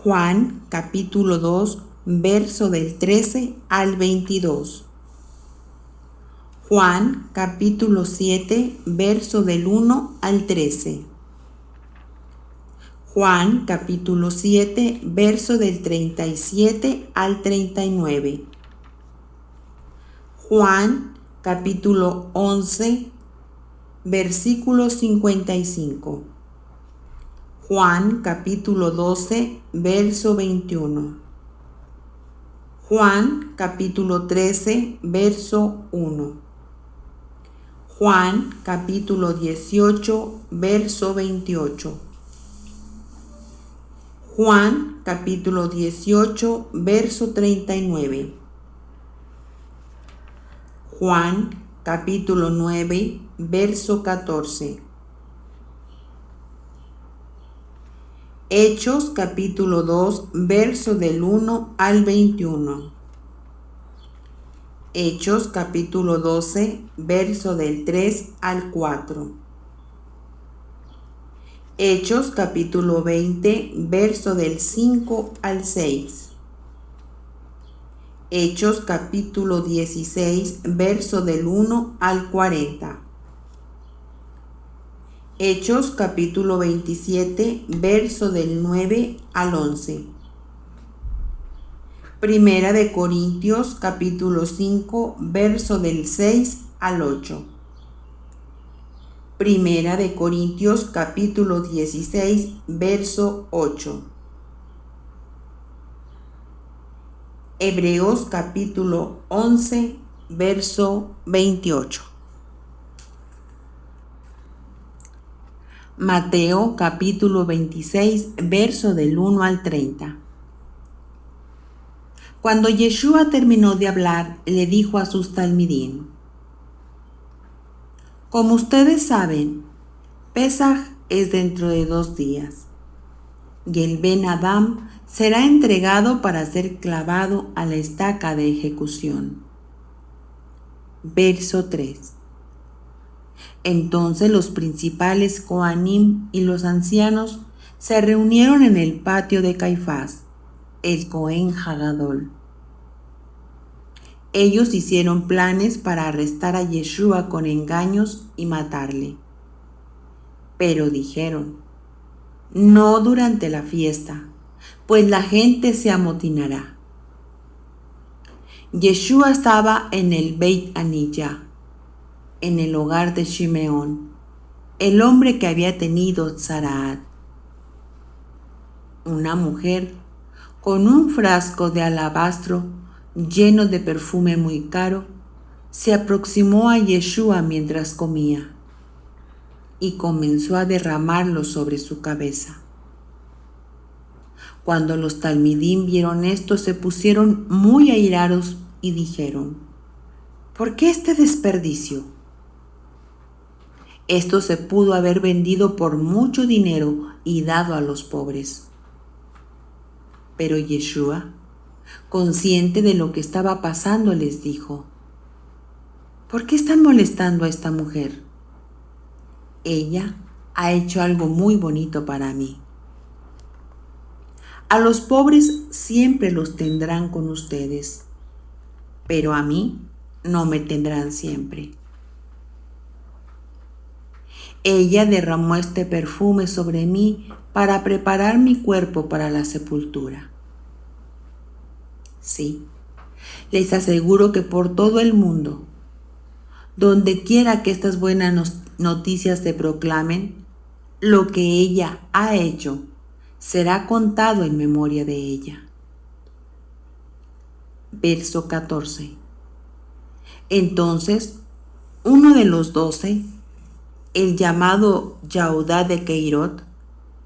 [SPEAKER 2] Juan, capítulo 2, verso del 13 al 22. Juan, capítulo 7, verso del 1 al 13. Juan, capítulo 7, verso del 37 al 39. Juan, capítulo 11, versículo 55. Juan capítulo 12, verso 21. Juan capítulo 13, verso 1. Juan capítulo 18, verso 28. Juan capítulo 18, verso 39. Juan capítulo 9, verso 14. Hechos capítulo 2, verso del 1 al 21. Hechos capítulo 12, verso del 3 al 4. Hechos capítulo 20, verso del 5 al 6. Hechos capítulo 16, verso del 1 al 40. Hechos capítulo 27, verso del 9 al 11. Primera de Corintios capítulo 5, verso del 6 al 8. Primera de Corintios capítulo 16, verso 8. Hebreos capítulo 11, verso 28. Mateo capítulo 26, verso del 1 al 30. Cuando Yeshua terminó de hablar, le dijo a sus talmidín: como ustedes saben, Pesaj es dentro de 2 días, y el Ben Adam será entregado para ser clavado a la estaca de ejecución. Verso 3. Entonces los principales Coanim y los ancianos se reunieron en el patio de Caifás, el Cohen Hagadol. Ellos hicieron planes para arrestar a Yeshua con engaños y matarle. Pero dijeron: no durante la fiesta, pues la gente se amotinará. Yeshua estaba en el Beit Aniyá, en el hogar de Shimeón, el hombre que había tenido Tzaraat. Una mujer con un frasco de alabastro lleno de perfume muy caro se aproximó a Yeshua mientras comía y comenzó a derramarlo sobre su cabeza. Cuando los talmidín vieron esto, se pusieron muy airados y dijeron: ¿por qué este desperdicio? Esto se pudo haber vendido por mucho dinero y dado a los pobres. Pero Yeshua, consciente de lo que estaba pasando, les dijo: ¿por qué están molestando a esta mujer? Ella ha hecho algo muy bonito para mí. A los pobres siempre los tendrán con ustedes, pero a mí no me tendrán siempre. Ella derramó este perfume sobre mí para preparar mi cuerpo para la sepultura. Sí, les aseguro que por todo el mundo, donde quiera que estas buenas noticias se proclamen, lo que ella ha hecho será contado en memoria de ella. Verso 14. Entonces, uno de los 12, el llamado Yahudá de Keirot,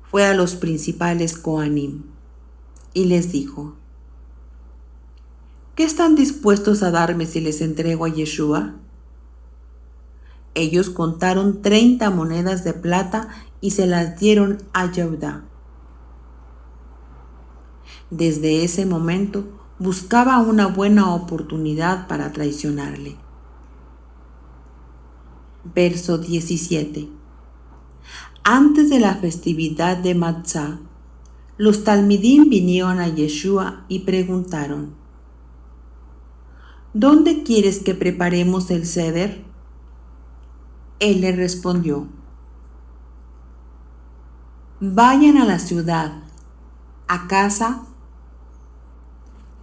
[SPEAKER 2] fue a los principales Coanim y les dijo: ¿qué están dispuestos a darme si les entrego a Yeshua? Ellos contaron 30 monedas de plata y se las dieron a Yehudá. Desde ese momento buscaba una buena oportunidad para traicionarle. Verso 17. Antes de la festividad de Matzah, los talmidín vinieron a Yeshua y preguntaron: ¿dónde quieres que preparemos el seder? Él le respondió: vayan a la ciudad, a casa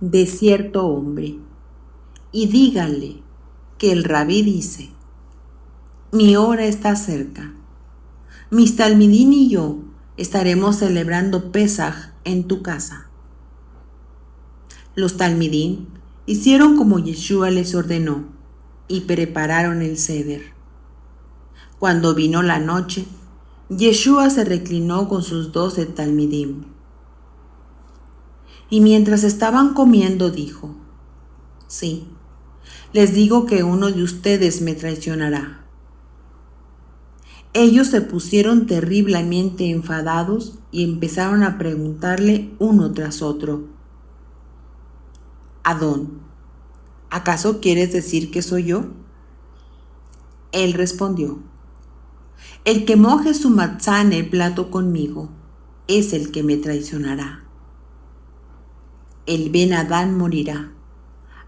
[SPEAKER 2] de cierto hombre, y díganle que el rabí dice: mi hora está cerca. Mis talmidín y yo estaremos celebrando Pesaj en tu casa. Los talmidín hicieron como Yeshua les ordenó y prepararon el seder. Cuando vino la noche, Yeshua se reclinó con sus 12 talmidín. Y mientras estaban comiendo dijo: sí, les digo que uno de ustedes me traicionará. Ellos se pusieron terriblemente enfadados y empezaron a preguntarle uno tras otro: Adón, ¿acaso quieres decir que soy yo? Él respondió: el que moje su matzá en el plato conmigo es el que me traicionará. El Ben Adán morirá,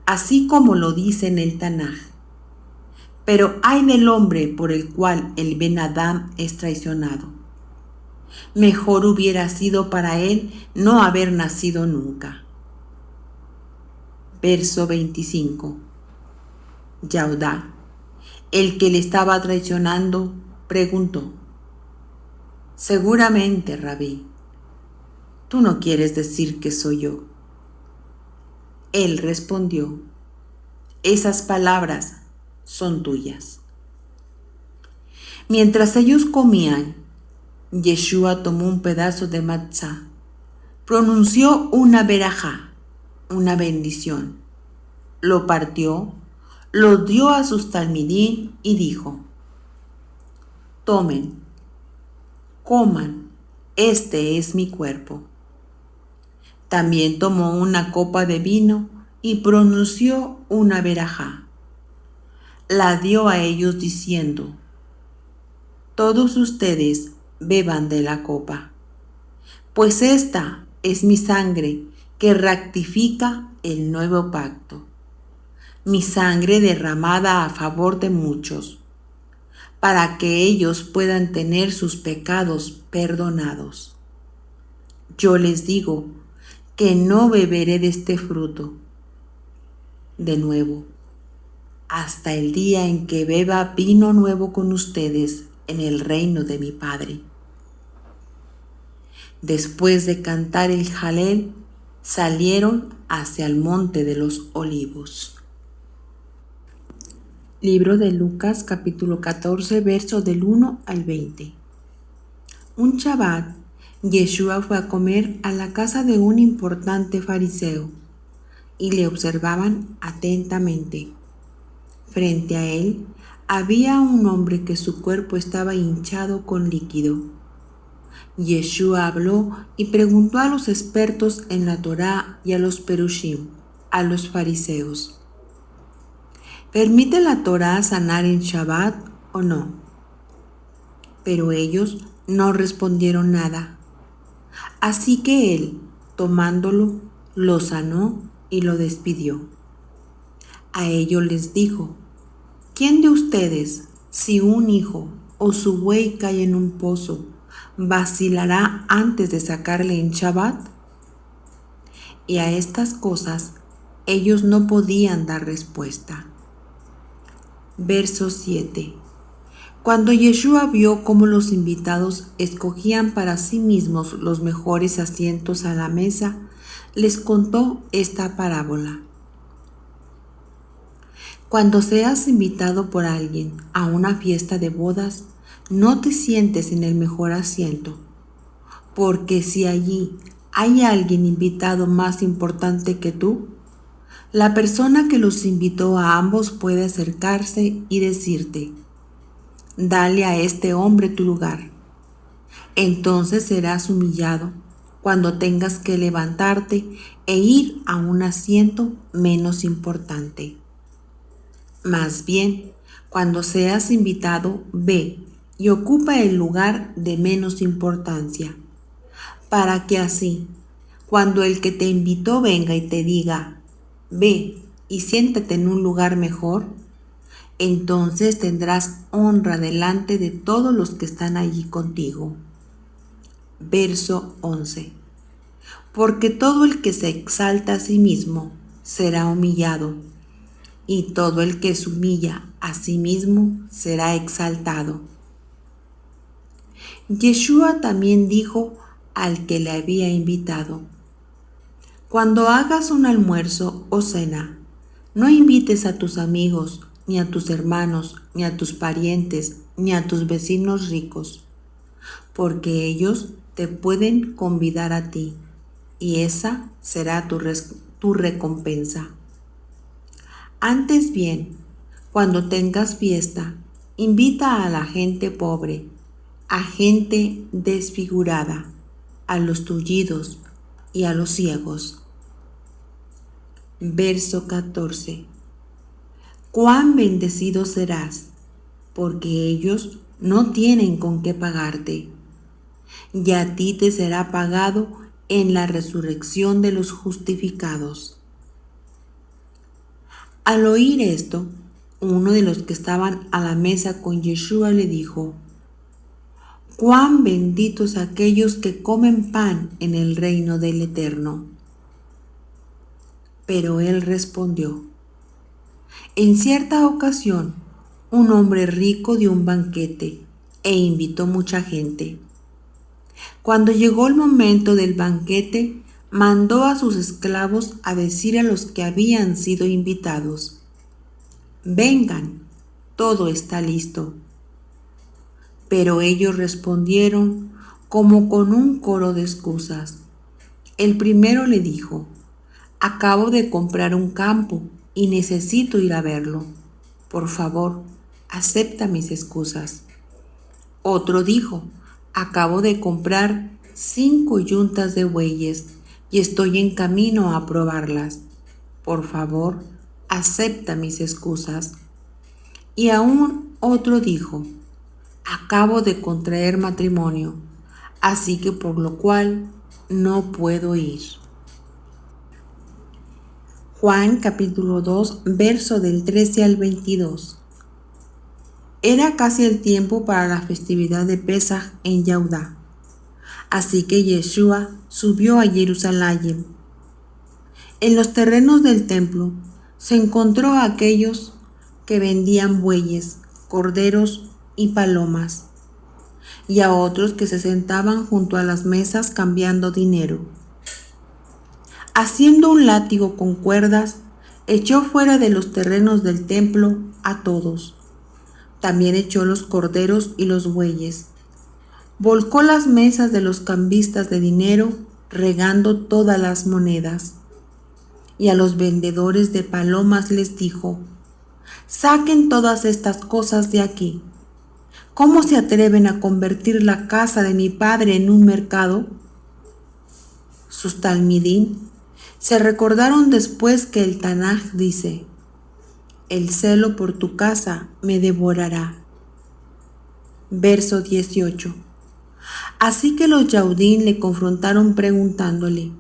[SPEAKER 2] así como lo dice en el Tanaj. Pero ay del hombre por el cual el Ben Adán es traicionado. Mejor hubiera sido para él no haber nacido nunca. Verso 25. Yahudá, el que le estaba traicionando, preguntó: seguramente, Rabí, tú no quieres decir que soy yo. Él respondió: esas palabras son tuyas. Mientras ellos comían, Yeshua tomó un pedazo de matzá, pronunció una verajá, una bendición, lo partió, lo dio a sus talmidín y dijo: tomen, coman, este es mi cuerpo. También tomó una copa de vino y pronunció una verajá. La dio a ellos diciendo: todos ustedes beban de la copa, pues esta es mi sangre que rectifica el nuevo pacto, mi sangre derramada a favor de muchos, para que ellos puedan tener sus pecados perdonados. Yo les digo que no beberé de este fruto de nuevo, hasta el día en que beba vino nuevo con ustedes en el reino de mi Padre. Después de cantar el Jalel, salieron hacia el monte de los olivos. Libro de Lucas, capítulo 14, versos del 1 al 20. Un Shabbat, Yeshua fue a comer a la casa de un importante fariseo y le observaban atentamente. Frente a él había un hombre que su cuerpo estaba hinchado con líquido. Yeshua habló y preguntó a los expertos en la Torá y a los perushim, a los fariseos: ¿permite la Torá sanar en Shabbat o no? Pero ellos no respondieron nada. Así que él, tomándolo, lo sanó y lo despidió. A ellos les dijo: ¿quién de ustedes, si un hijo o su buey cae en un pozo, vacilará antes de sacarle en Shabbat? Y a estas cosas ellos no podían dar respuesta. Verso 7. Cuando Yeshua vio cómo los invitados escogían para sí mismos los mejores asientos a la mesa, les contó esta parábola. Cuando seas invitado por alguien a una fiesta de bodas, no te sientes en el mejor asiento, porque si allí hay alguien invitado más importante que tú, la persona que los invitó a ambos puede acercarse y decirte: dale a este hombre tu lugar. Entonces serás humillado cuando tengas que levantarte e ir a un asiento menos importante. Más bien, cuando seas invitado, ve y ocupa el lugar de menos importancia, para que así, cuando el que te invitó venga y te diga: ve y siéntate en un lugar mejor, entonces tendrás honra delante de todos los que están allí contigo. Verso 11. Porque todo el que se exalta a sí mismo será humillado, y todo el que se humilla a sí mismo será exaltado. Yeshua también dijo al que le había invitado: cuando hagas un almuerzo o cena, no invites a tus amigos, ni a tus hermanos, ni a tus parientes, ni a tus vecinos ricos, porque ellos te pueden convidar a ti, y esa será tu recompensa. Antes bien, cuando tengas fiesta, invita a la gente pobre, a gente desfigurada, a los tullidos y a los ciegos. Verso 14. Cuán bendecido serás, porque ellos no tienen con qué pagarte, y a ti te será pagado en la resurrección de los justificados. Al oír esto, uno de los que estaban a la mesa con Yeshua le dijo: cuán benditos aquellos que comen pan en el reino del Eterno. Pero él respondió: en cierta ocasión, un hombre rico dio un banquete e invitó mucha gente. Cuando llegó el momento del banquete, mandó a sus esclavos a decir a los que habían sido invitados: vengan, todo está listo. Pero ellos respondieron como con un coro de excusas. El primero le dijo: acabo de comprar un campo y necesito ir a verlo. Por favor, acepta mis excusas. Otro dijo: acabo de comprar 5 yuntas de bueyes y estoy en camino a probarlas. Por favor, acepta mis excusas. Y aún otro dijo: acabo de contraer matrimonio, así que por lo cual no puedo ir. Juan capítulo 2, verso del 13 al 22. Era casi el tiempo para la festividad de Pesaj en Yehudá. Así que Yeshua subió a Jerusalén. En los terrenos del templo se encontró a aquellos que vendían bueyes, corderos y palomas, y a otros que se sentaban junto a las mesas cambiando dinero. Haciendo un látigo con cuerdas, echó fuera de los terrenos del templo a todos. También echó los corderos y los bueyes. Volcó las mesas de los cambistas de dinero, regando todas las monedas. Y a los vendedores de palomas les dijo: saquen todas estas cosas de aquí. ¿Cómo se atreven a convertir la casa de mi padre en un mercado? Sus talmidín se recordaron después que el Tanaj dice: el celo por tu casa me devorará. Verso 18. Así que los Yehudín le confrontaron preguntándole: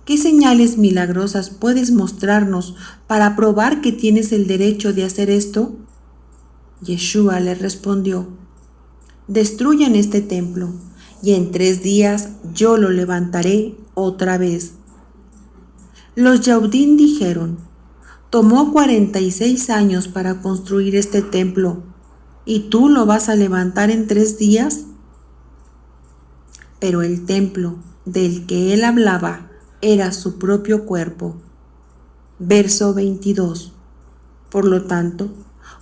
[SPEAKER 2] ¿qué señales milagrosas puedes mostrarnos para probar que tienes el derecho de hacer esto? Yeshua le respondió: destruyan este templo, y en 3 días yo lo levantaré otra vez. Los Yehudín dijeron: tomó 46 años para construir este templo, ¿y tú lo vas a levantar en 3 días? Pero el templo del que él hablaba era su propio cuerpo. Verso 22. Por lo tanto,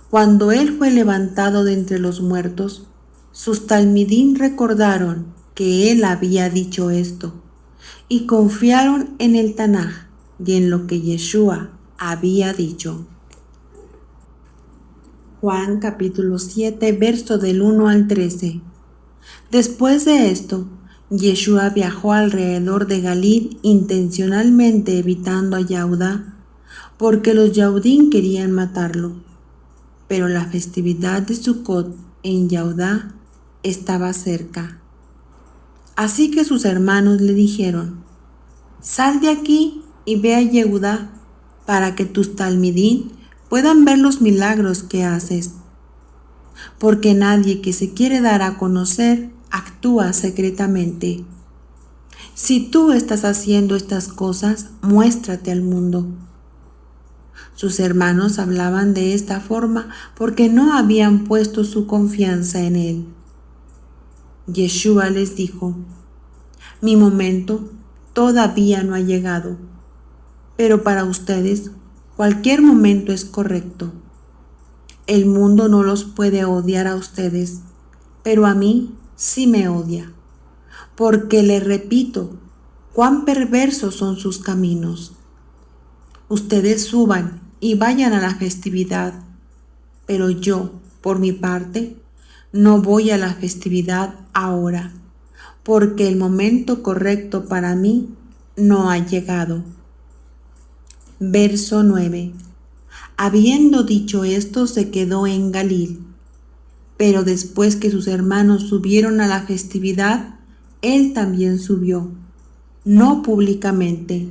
[SPEAKER 2] cuando él fue levantado de entre los muertos, sus talmidín recordaron que él había dicho esto, y confiaron en el Tanaj y en lo que Yeshua había dicho. Juan capítulo 7, verso del 1 al 13. Después de esto, Yeshua viajó alrededor de Galil, intencionalmente evitando a Yehudá, porque los Yehudín querían matarlo. Pero la festividad de Sucot en Yehudá estaba cerca. Así que sus hermanos le dijeron: sal de aquí y ve a Yehudá, para que tus talmidín puedan ver los milagros que haces. Porque nadie que se quiere dar a conocer actúa secretamente. Si tú estás haciendo estas cosas, muéstrate al mundo. Sus hermanos hablaban de esta forma porque no habían puesto su confianza en él. Yeshua les dijo: mi momento todavía no ha llegado, pero para ustedes cualquier momento es correcto. El mundo no los puede odiar a ustedes, pero a mí sí me odia, porque les repito cuán perversos son sus caminos. Ustedes suban y vayan a la festividad, pero yo, por mi parte, no voy a la festividad ahora, porque el momento correcto para mí no ha llegado. Verso 9. Habiendo dicho esto, se quedó en Galil. Pero después que sus hermanos subieron a la festividad, él también subió, no públicamente,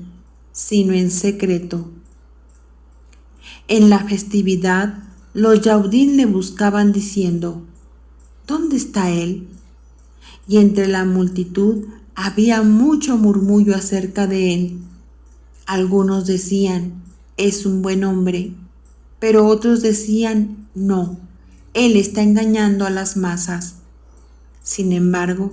[SPEAKER 2] sino en secreto. En la festividad, los Yaudín le buscaban diciendo: ¿dónde está él? Y entre la multitud había mucho murmullo acerca de él. Algunos decían: es un buen hombre, pero otros decían: no, él está engañando a las masas. Sin embargo,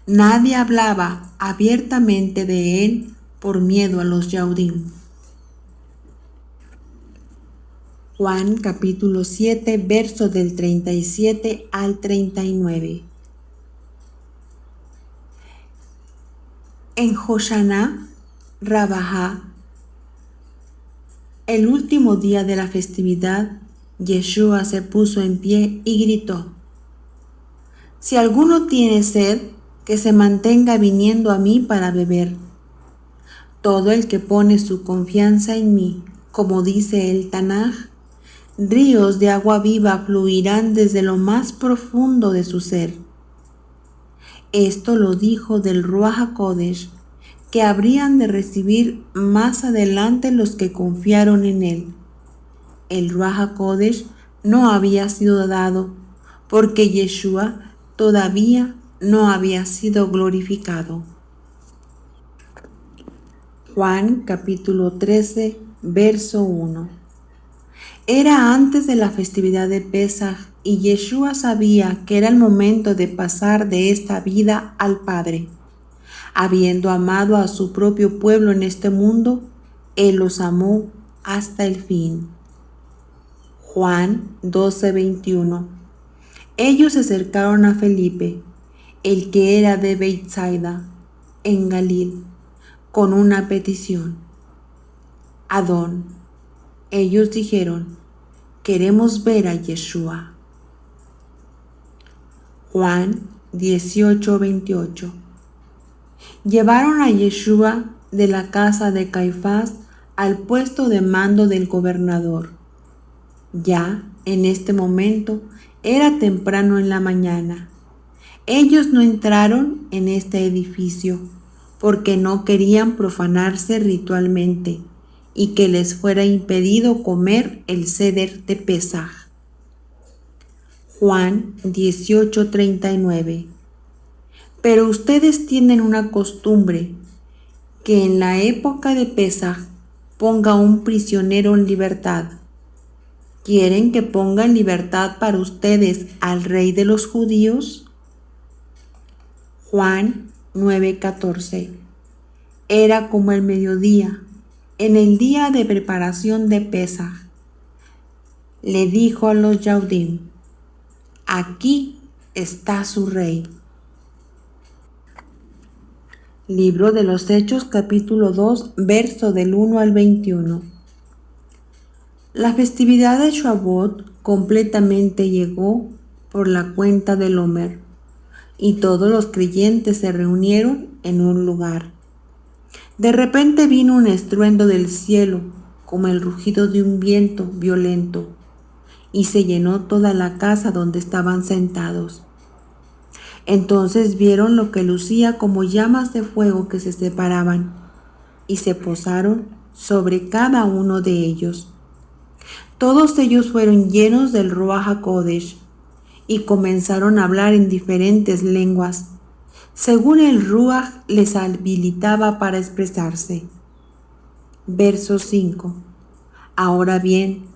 [SPEAKER 2] nadie hablaba abiertamente de él por miedo a los Yaudín. Juan capítulo 7, versos del 37 al 39. En Hoshaná Rabajá, el último día de la festividad, Yeshua se puso en pie y gritó: si alguno tiene sed, que se mantenga viniendo a mí para beber. Todo el que pone su confianza en mí, como dice el Tanaj, ríos de agua viva fluirán desde lo más profundo de su ser. Esto lo dijo del Ruach HaKodesh, que habrían de recibir más adelante los que confiaron en él. El Ruach HaKodesh no había sido dado, porque Yeshua todavía no había sido glorificado. Juan capítulo 13, verso 1. Era antes de la festividad de Pesaj y Yeshua sabía que era el momento de pasar de esta vida al Padre. Habiendo amado a su propio pueblo en este mundo, Él los amó hasta el fin. Juan 12, 21. Ellos se acercaron a Felipe, el que era de Betsaida, en Galil, con una petición: Adón. Ellos dijeron: queremos ver a Yeshua. Juan 18, 28. Llevaron a Yeshua de la casa de Caifás al puesto de mando del gobernador. Ya en este momento era temprano en la mañana. Ellos no entraron en este edificio porque no querían profanarse ritualmente y que les fuera impedido comer el Seder de Pesaj. Juan 18:39. Pero ustedes tienen una costumbre, que en la época de Pesaj ponga un prisionero en libertad. ¿Quieren que ponga en libertad para ustedes al rey de los judíos? Juan 9:14. Era como el mediodía, en el día de preparación de Pesaj. Le dijo a los Yaudín: aquí está su rey. Libro de los Hechos capítulo 2, verso del 1 al 21. La festividad de Shavuot completamente llegó por la cuenta del Omer, y todos los creyentes se reunieron en un lugar. De repente vino un estruendo del cielo, como el rugido de un viento violento, y se llenó toda la casa donde estaban sentados. Entonces vieron lo que lucía como llamas de fuego que se separaban, y se posaron sobre cada uno de ellos. Todos ellos fueron llenos del Ruach HaKodesh y comenzaron a hablar en diferentes lenguas, según el Ruach les habilitaba para expresarse. Verso 5. Ahora bien,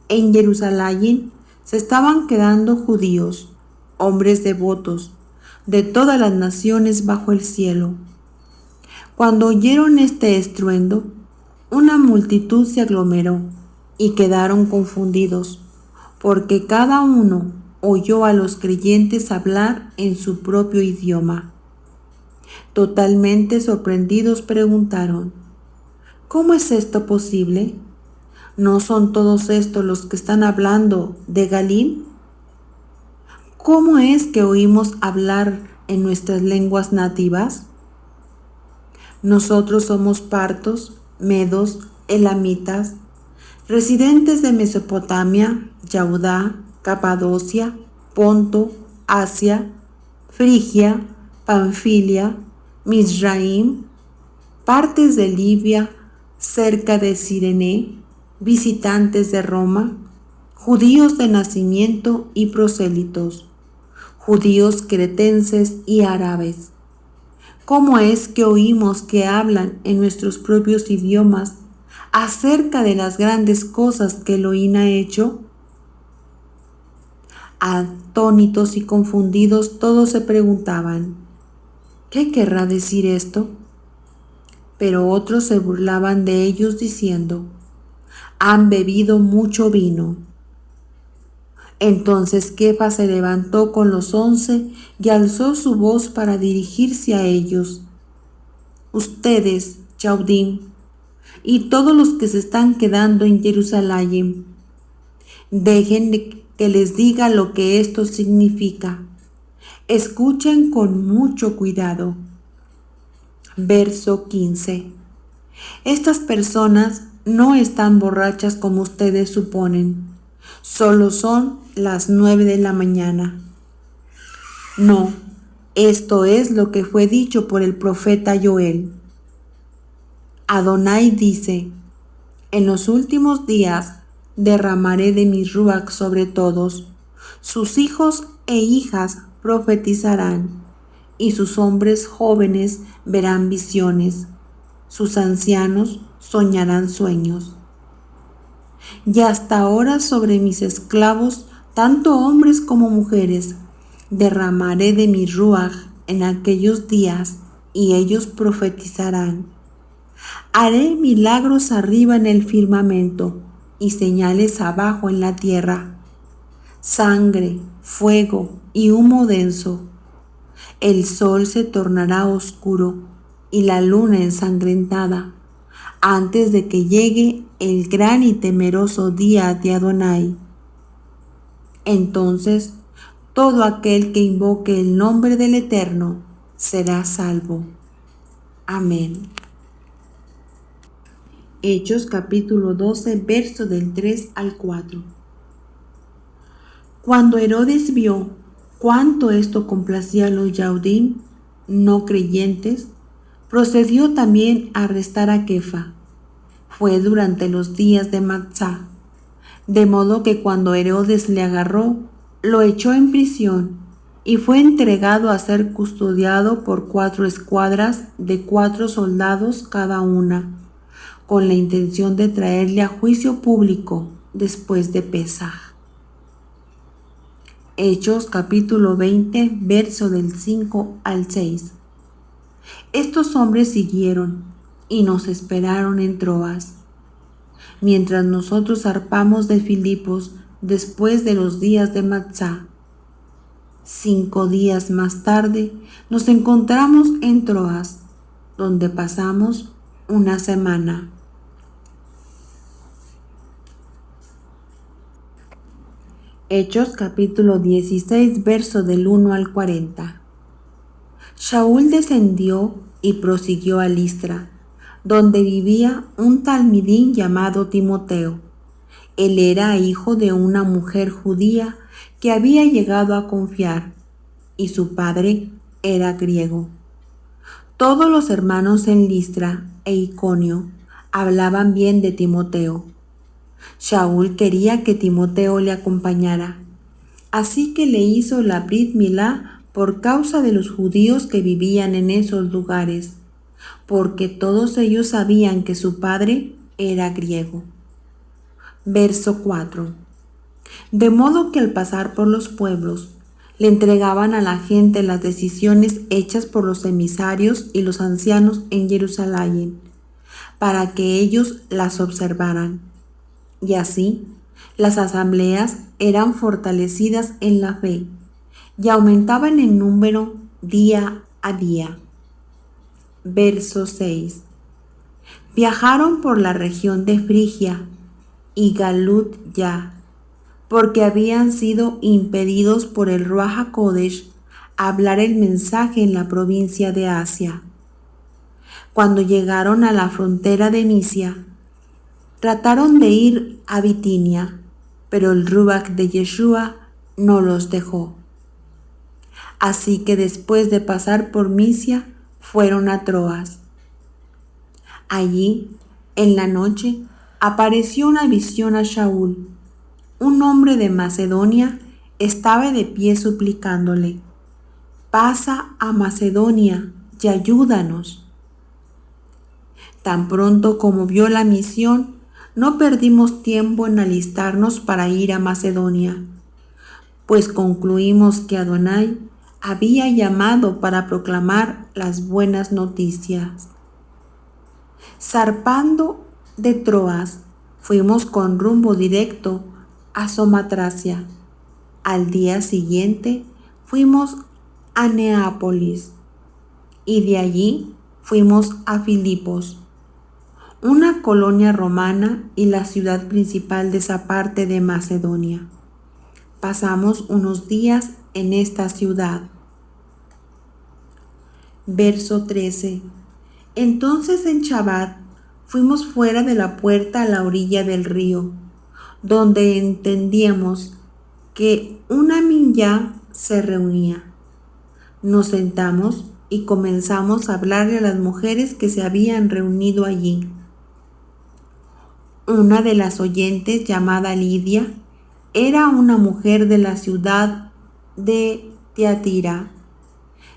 [SPEAKER 2] en Jerusalén se estaban quedando judíos, hombres devotos, de todas las naciones bajo el cielo. Cuando oyeron este estruendo, una multitud se aglomeró y quedaron confundidos, porque cada uno oyó a los creyentes hablar en su propio idioma. Totalmente sorprendidos preguntaron: ¿cómo es esto posible? ¿No son todos estos los que están hablando de Galil? ¿Cómo es que oímos hablar en nuestras lenguas nativas? Nosotros somos partos, medos, elamitas, residentes de Mesopotamia, Yahudá, Capadocia, Ponto, Asia, Frigia, Panfilia, Mizraim, partes de Libia, cerca de Cirene, visitantes de Roma, judíos de nacimiento y prosélitos, judíos cretenses y árabes. ¿Cómo es que oímos que hablan en nuestros propios idiomas acerca de las grandes cosas que Elohim ha hecho? Atónitos y confundidos todos se preguntaban, ¿qué querrá decir esto? Pero otros se burlaban de ellos diciendo, han bebido mucho vino. Entonces Kefa se levantó con los 11 y alzó su voz para dirigirse a ellos. Ustedes, Chaudim, y todos los que se están quedando en Jerusalén, dejen que les diga lo que esto significa. Escuchen con mucho cuidado. Verso 15. Estas personas no están borrachas como ustedes suponen. Solo son las 9 de la mañana. No, esto es lo que fue dicho por el profeta Joel. Adonai dice, en los últimos días derramaré de mi ruach sobre todos. Sus hijos e hijas profetizarán, y sus hombres jóvenes verán visiones. Sus ancianos soñarán sueños. Y hasta ahora sobre mis esclavos, tanto hombres como mujeres, derramaré de mi ruach en aquellos días, y ellos profetizarán. Haré milagros arriba en el firmamento y señales abajo en la tierra. Sangre, fuego y humo denso. El sol se tornará oscuro y la luna ensangrentada, antes de que llegue el gran y temeroso día de Adonai. Entonces, todo aquel que invoque el nombre del Eterno será salvo. Amén. Hechos capítulo 12, verso del 3 al 4. Cuando Herodes vio cuánto esto complacía a los Yahudim no creyentes, procedió también a arrestar a Kefa. Fue durante los días de Matzá, de modo que cuando Herodes le agarró, lo echó en prisión y fue entregado a ser custodiado por 4 escuadras de 4 soldados cada una, con la intención de traerle a juicio público después de Pesaj. Hechos capítulo 20, verso del 5 al 6. Estos hombres siguieron y nos esperaron en Troas, mientras nosotros zarpamos de Filipos después de los días de Matzá. 5 días más tarde nos encontramos en Troas, donde pasamos una semana. Hechos capítulo 16, verso del 1 al 40. Shaul descendió y prosiguió a Listra, donde vivía un talmidín llamado Timoteo. Él era hijo de una mujer judía que había llegado a confiar, y su padre era griego. Todos los hermanos en Listra e Iconio hablaban bien de Timoteo. Shaul quería que Timoteo le acompañara, así que le hizo la Brit Milá por causa de los judíos que vivían en esos lugares, porque todos ellos sabían que su padre era griego. Verso 4. De modo que al pasar por los pueblos, le entregaban a la gente las decisiones hechas por los emisarios y los ancianos en Jerusalén, para que ellos las observaran. Y así, las asambleas eran fortalecidas en la fe y aumentaban en número día a día. Verso 6. Viajaron por la región de Frigia y Galut ya, porque habían sido impedidos por el Ruach HaKodesh hablar el mensaje en la provincia de Asia. Cuando llegaron a la frontera de Misia, trataron de ir a Bitinia, pero el Ruach de Yeshua no los dejó. Así que después de pasar por Misia, fueron a Troas. Allí, en la noche, apareció una visión a Shaul. Un hombre de Macedonia estaba de pie suplicándole: «Pasa a Macedonia y ayúdanos». Tan pronto como vio la misión, no perdimos tiempo en alistarnos para ir a Macedonia, pues concluimos que Adonai había llamado para proclamar las buenas noticias. Zarpando de Troas, fuimos con rumbo directo a Somatracia. Al día siguiente fuimos a Neápolis y de allí fuimos a Filipos, una colonia romana y la ciudad principal de esa parte de Macedonia. Pasamos unos días en esta ciudad. Verso 13. Entonces en Shabbat fuimos fuera de la puerta a la orilla del río, donde entendíamos que una minyá se reunía. Nos sentamos y comenzamos a hablarle a las mujeres que se habían reunido allí. Una de las oyentes, llamada Lidia, era una mujer de la ciudad de Tiatira,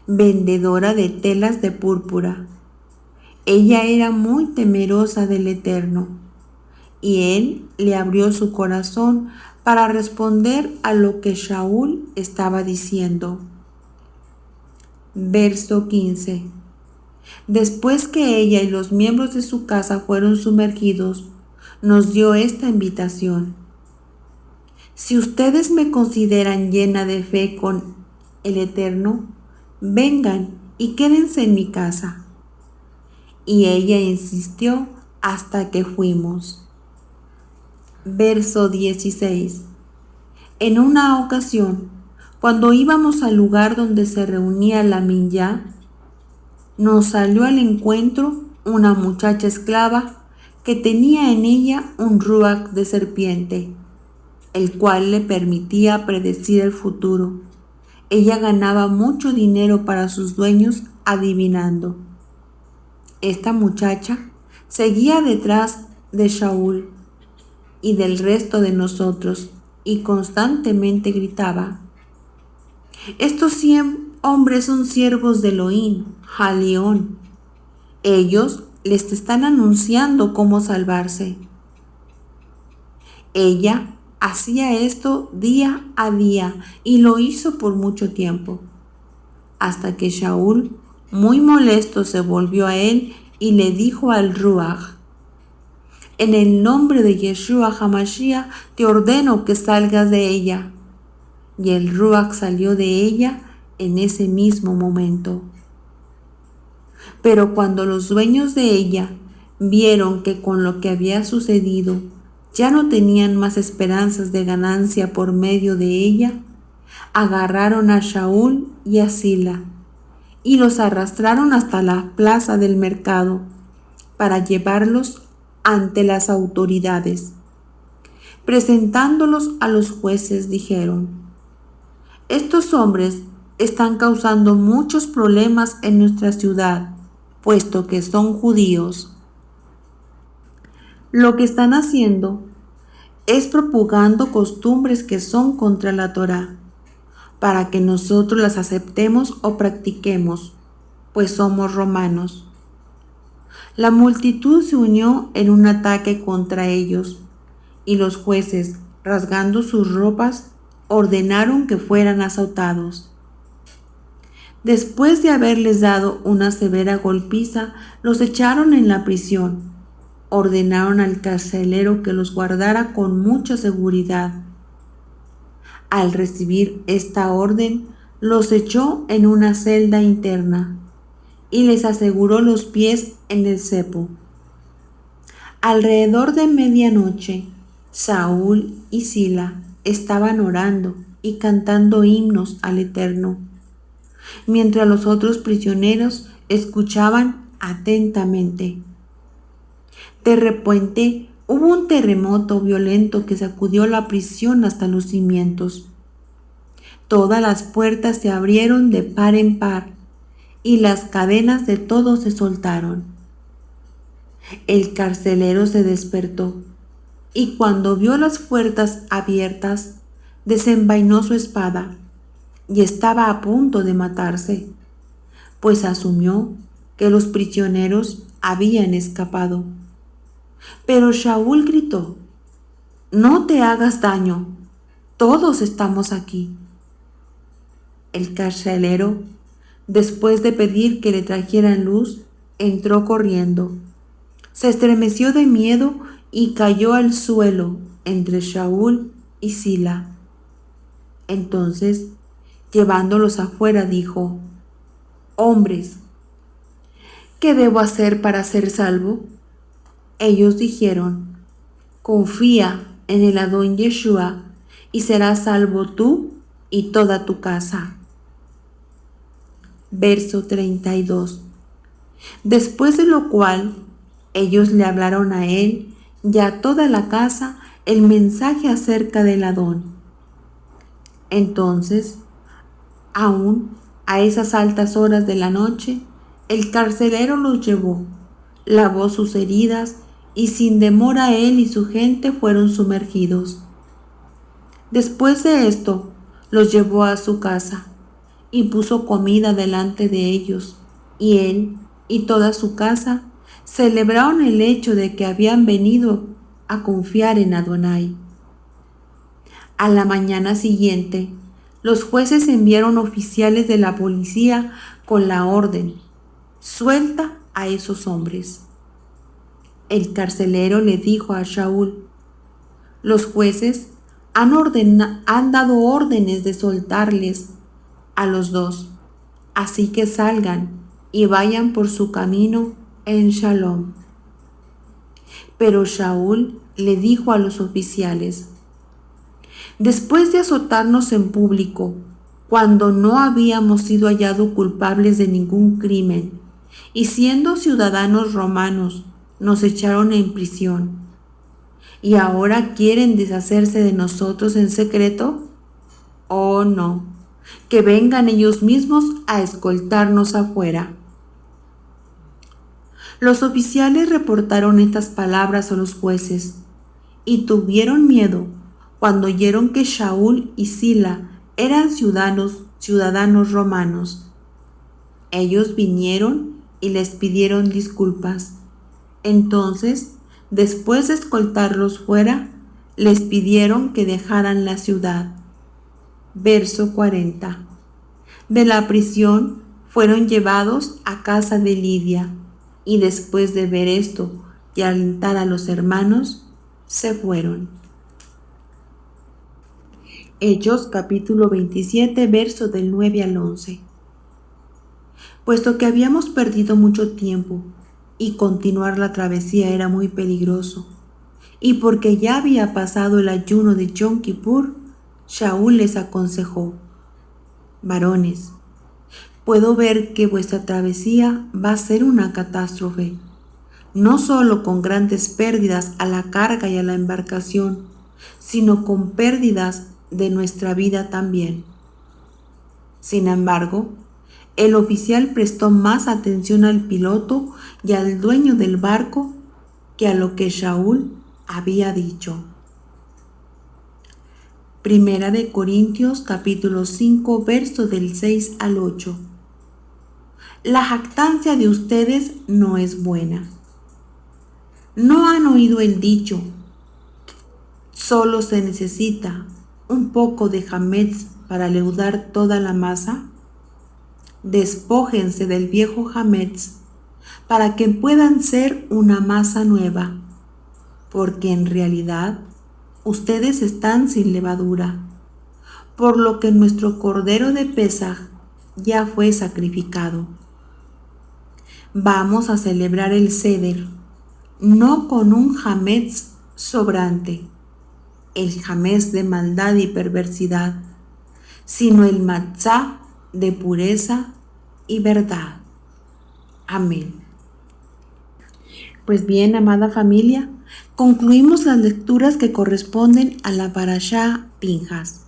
[SPEAKER 2] vendedora de telas de púrpura. Ella era muy temerosa del Eterno, y él le abrió su corazón para responder a lo que Shaul estaba diciendo. Verso 15. Después que ella y los miembros de su casa fueron sumergidos, nos dio esta invitación: «Si ustedes me consideran llena de fe con el Eterno, vengan y quédense en mi casa». Y ella insistió hasta que fuimos. Verso 16. En una ocasión, cuando íbamos al lugar donde se reunía la minyá, nos salió al encuentro una muchacha esclava que tenía en ella un ruach de serpiente, el cual le permitía predecir el futuro. Ella ganaba mucho dinero para sus dueños adivinando. Esta muchacha seguía detrás de Shaul y del resto de nosotros y constantemente gritaba: «Estos 100 hombres son siervos de Elohim, Jalión. Ellos les están anunciando cómo salvarse». Ella hacía esto día a día y lo hizo por mucho tiempo, hasta que Shaul, muy molesto, se volvió a él y le dijo al Ruach: «En el nombre de Yeshua HaMashiach te ordeno que salgas de ella». Y el Ruach salió de ella en ese mismo momento. Pero cuando los dueños de ella vieron que con lo que había sucedido ya no tenían más esperanzas de ganancia por medio de ella, agarraron a Shaul y a Sila y los arrastraron hasta la plaza del mercado para llevarlos ante las autoridades. Presentándolos a los jueces, dijeron: «Estos hombres están causando muchos problemas en nuestra ciudad, puesto que son judíos. Lo que están haciendo es propagando costumbres que son contra la Torá, para que nosotros las aceptemos o practiquemos, pues somos romanos». La multitud se unió en un ataque contra ellos, y los jueces, rasgando sus ropas, ordenaron que fueran azotados. Después de haberles dado una severa golpiza, los echaron en la prisión. Ordenaron al carcelero que los guardara con mucha seguridad. Al recibir esta orden, los echó en una celda interna y les aseguró los pies en el cepo. Alrededor de medianoche, Saúl y Sila estaban orando y cantando himnos al Eterno, mientras los otros prisioneros escuchaban atentamente. De repente hubo un terremoto violento que sacudió la prisión hasta los cimientos. Todas las puertas se abrieron de par en par y las cadenas de todos se soltaron. El carcelero se despertó y cuando vio las puertas abiertas, desenvainó su espada y estaba a punto de matarse, pues asumió que los prisioneros habían escapado. Pero Shaul gritó: «No te hagas daño, todos estamos aquí». El carcelero, después de pedir que le trajeran luz, entró corriendo. Se estremeció de miedo y cayó al suelo entre Shaul y Sila. Entonces, llevándolos afuera, dijo: «Hombres, ¿qué debo hacer para ser salvo?». Ellos dijeron: «Confía en el Adón Yeshua y serás salvo tú y toda tu casa». Verso 32. Después de lo cual, ellos le hablaron a él y a toda la casa el mensaje acerca del Adón. Entonces, aún a esas altas horas de la noche, el carcelero los llevó, lavó sus heridas y sin demora él y su gente fueron sumergidos. Después de esto, los llevó a su casa y puso comida delante de ellos, y él y toda su casa celebraron el hecho de que habían venido a confiar en Adonai. A la mañana siguiente, los jueces enviaron oficiales de la policía con la orden: «Suelta a esos hombres». El carcelero le dijo a Shaul: «Los jueces han dado órdenes de soltarles a los dos, así que salgan y vayan por su camino en Shalom». Pero Shaul le dijo a los oficiales: «Después de azotarnos en público, cuando no habíamos sido hallados culpables de ningún crimen, y siendo ciudadanos romanos, nos echaron en prisión, ¿y ahora quieren deshacerse de nosotros en secreto? Oh, no, que vengan ellos mismos a escoltarnos afuera». Los oficiales reportaron estas palabras a los jueces y tuvieron miedo cuando oyeron que Shaul y Sila eran ciudadanos romanos. Ellos vinieron y les pidieron disculpas. Entonces, después de escoltarlos fuera, les pidieron que dejaran la ciudad. Verso 40. De la prisión fueron llevados a casa de Lidia, y después de ver esto y alentar a los hermanos, se fueron. Hechos capítulo 27, versos del 9 al 11. Puesto que habíamos perdido mucho tiempo y continuar la travesía era muy peligroso, y porque ya había pasado el ayuno de Yom Kippur, Shaul les aconsejó: «Varones, puedo ver que vuestra travesía va a ser una catástrofe, no solo con grandes pérdidas a la carga y a la embarcación, sino con pérdidas de nuestra vida también». Sin embargo, el oficial prestó más atención al piloto y al dueño del barco que a lo que Shaul había dicho. Primera de Corintios capítulo 5, versos del 6 al 8. La jactancia de ustedes no es buena. ¿No han oído el dicho: solo se necesita un poco de hametz para leudar toda la masa? Despójense del viejo hametz para que puedan ser una masa nueva, porque en realidad ustedes están sin levadura, por lo que nuestro cordero de Pesaj ya fue sacrificado. Vamos a celebrar el Seder, no con un hametz sobrante. el jamés de maldad y perversidad, sino el matzá de pureza y verdad. Amén. Pues bien, amada familia, concluimos las lecturas que corresponden a la Parashá Pinjas.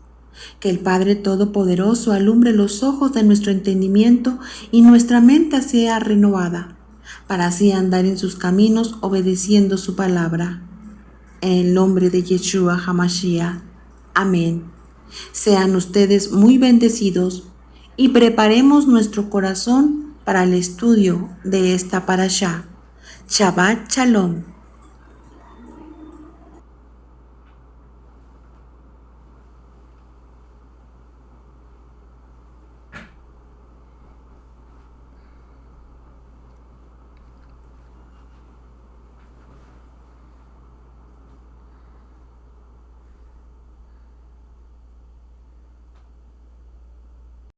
[SPEAKER 2] Que el Padre Todopoderoso alumbre los ojos de nuestro entendimiento y nuestra mente sea renovada, para así andar en sus caminos obedeciendo su palabra. En el nombre de Yeshua HaMashiach. Amén. Sean ustedes muy bendecidos y preparemos nuestro corazón para el estudio de esta parashá. Shabbat Shalom.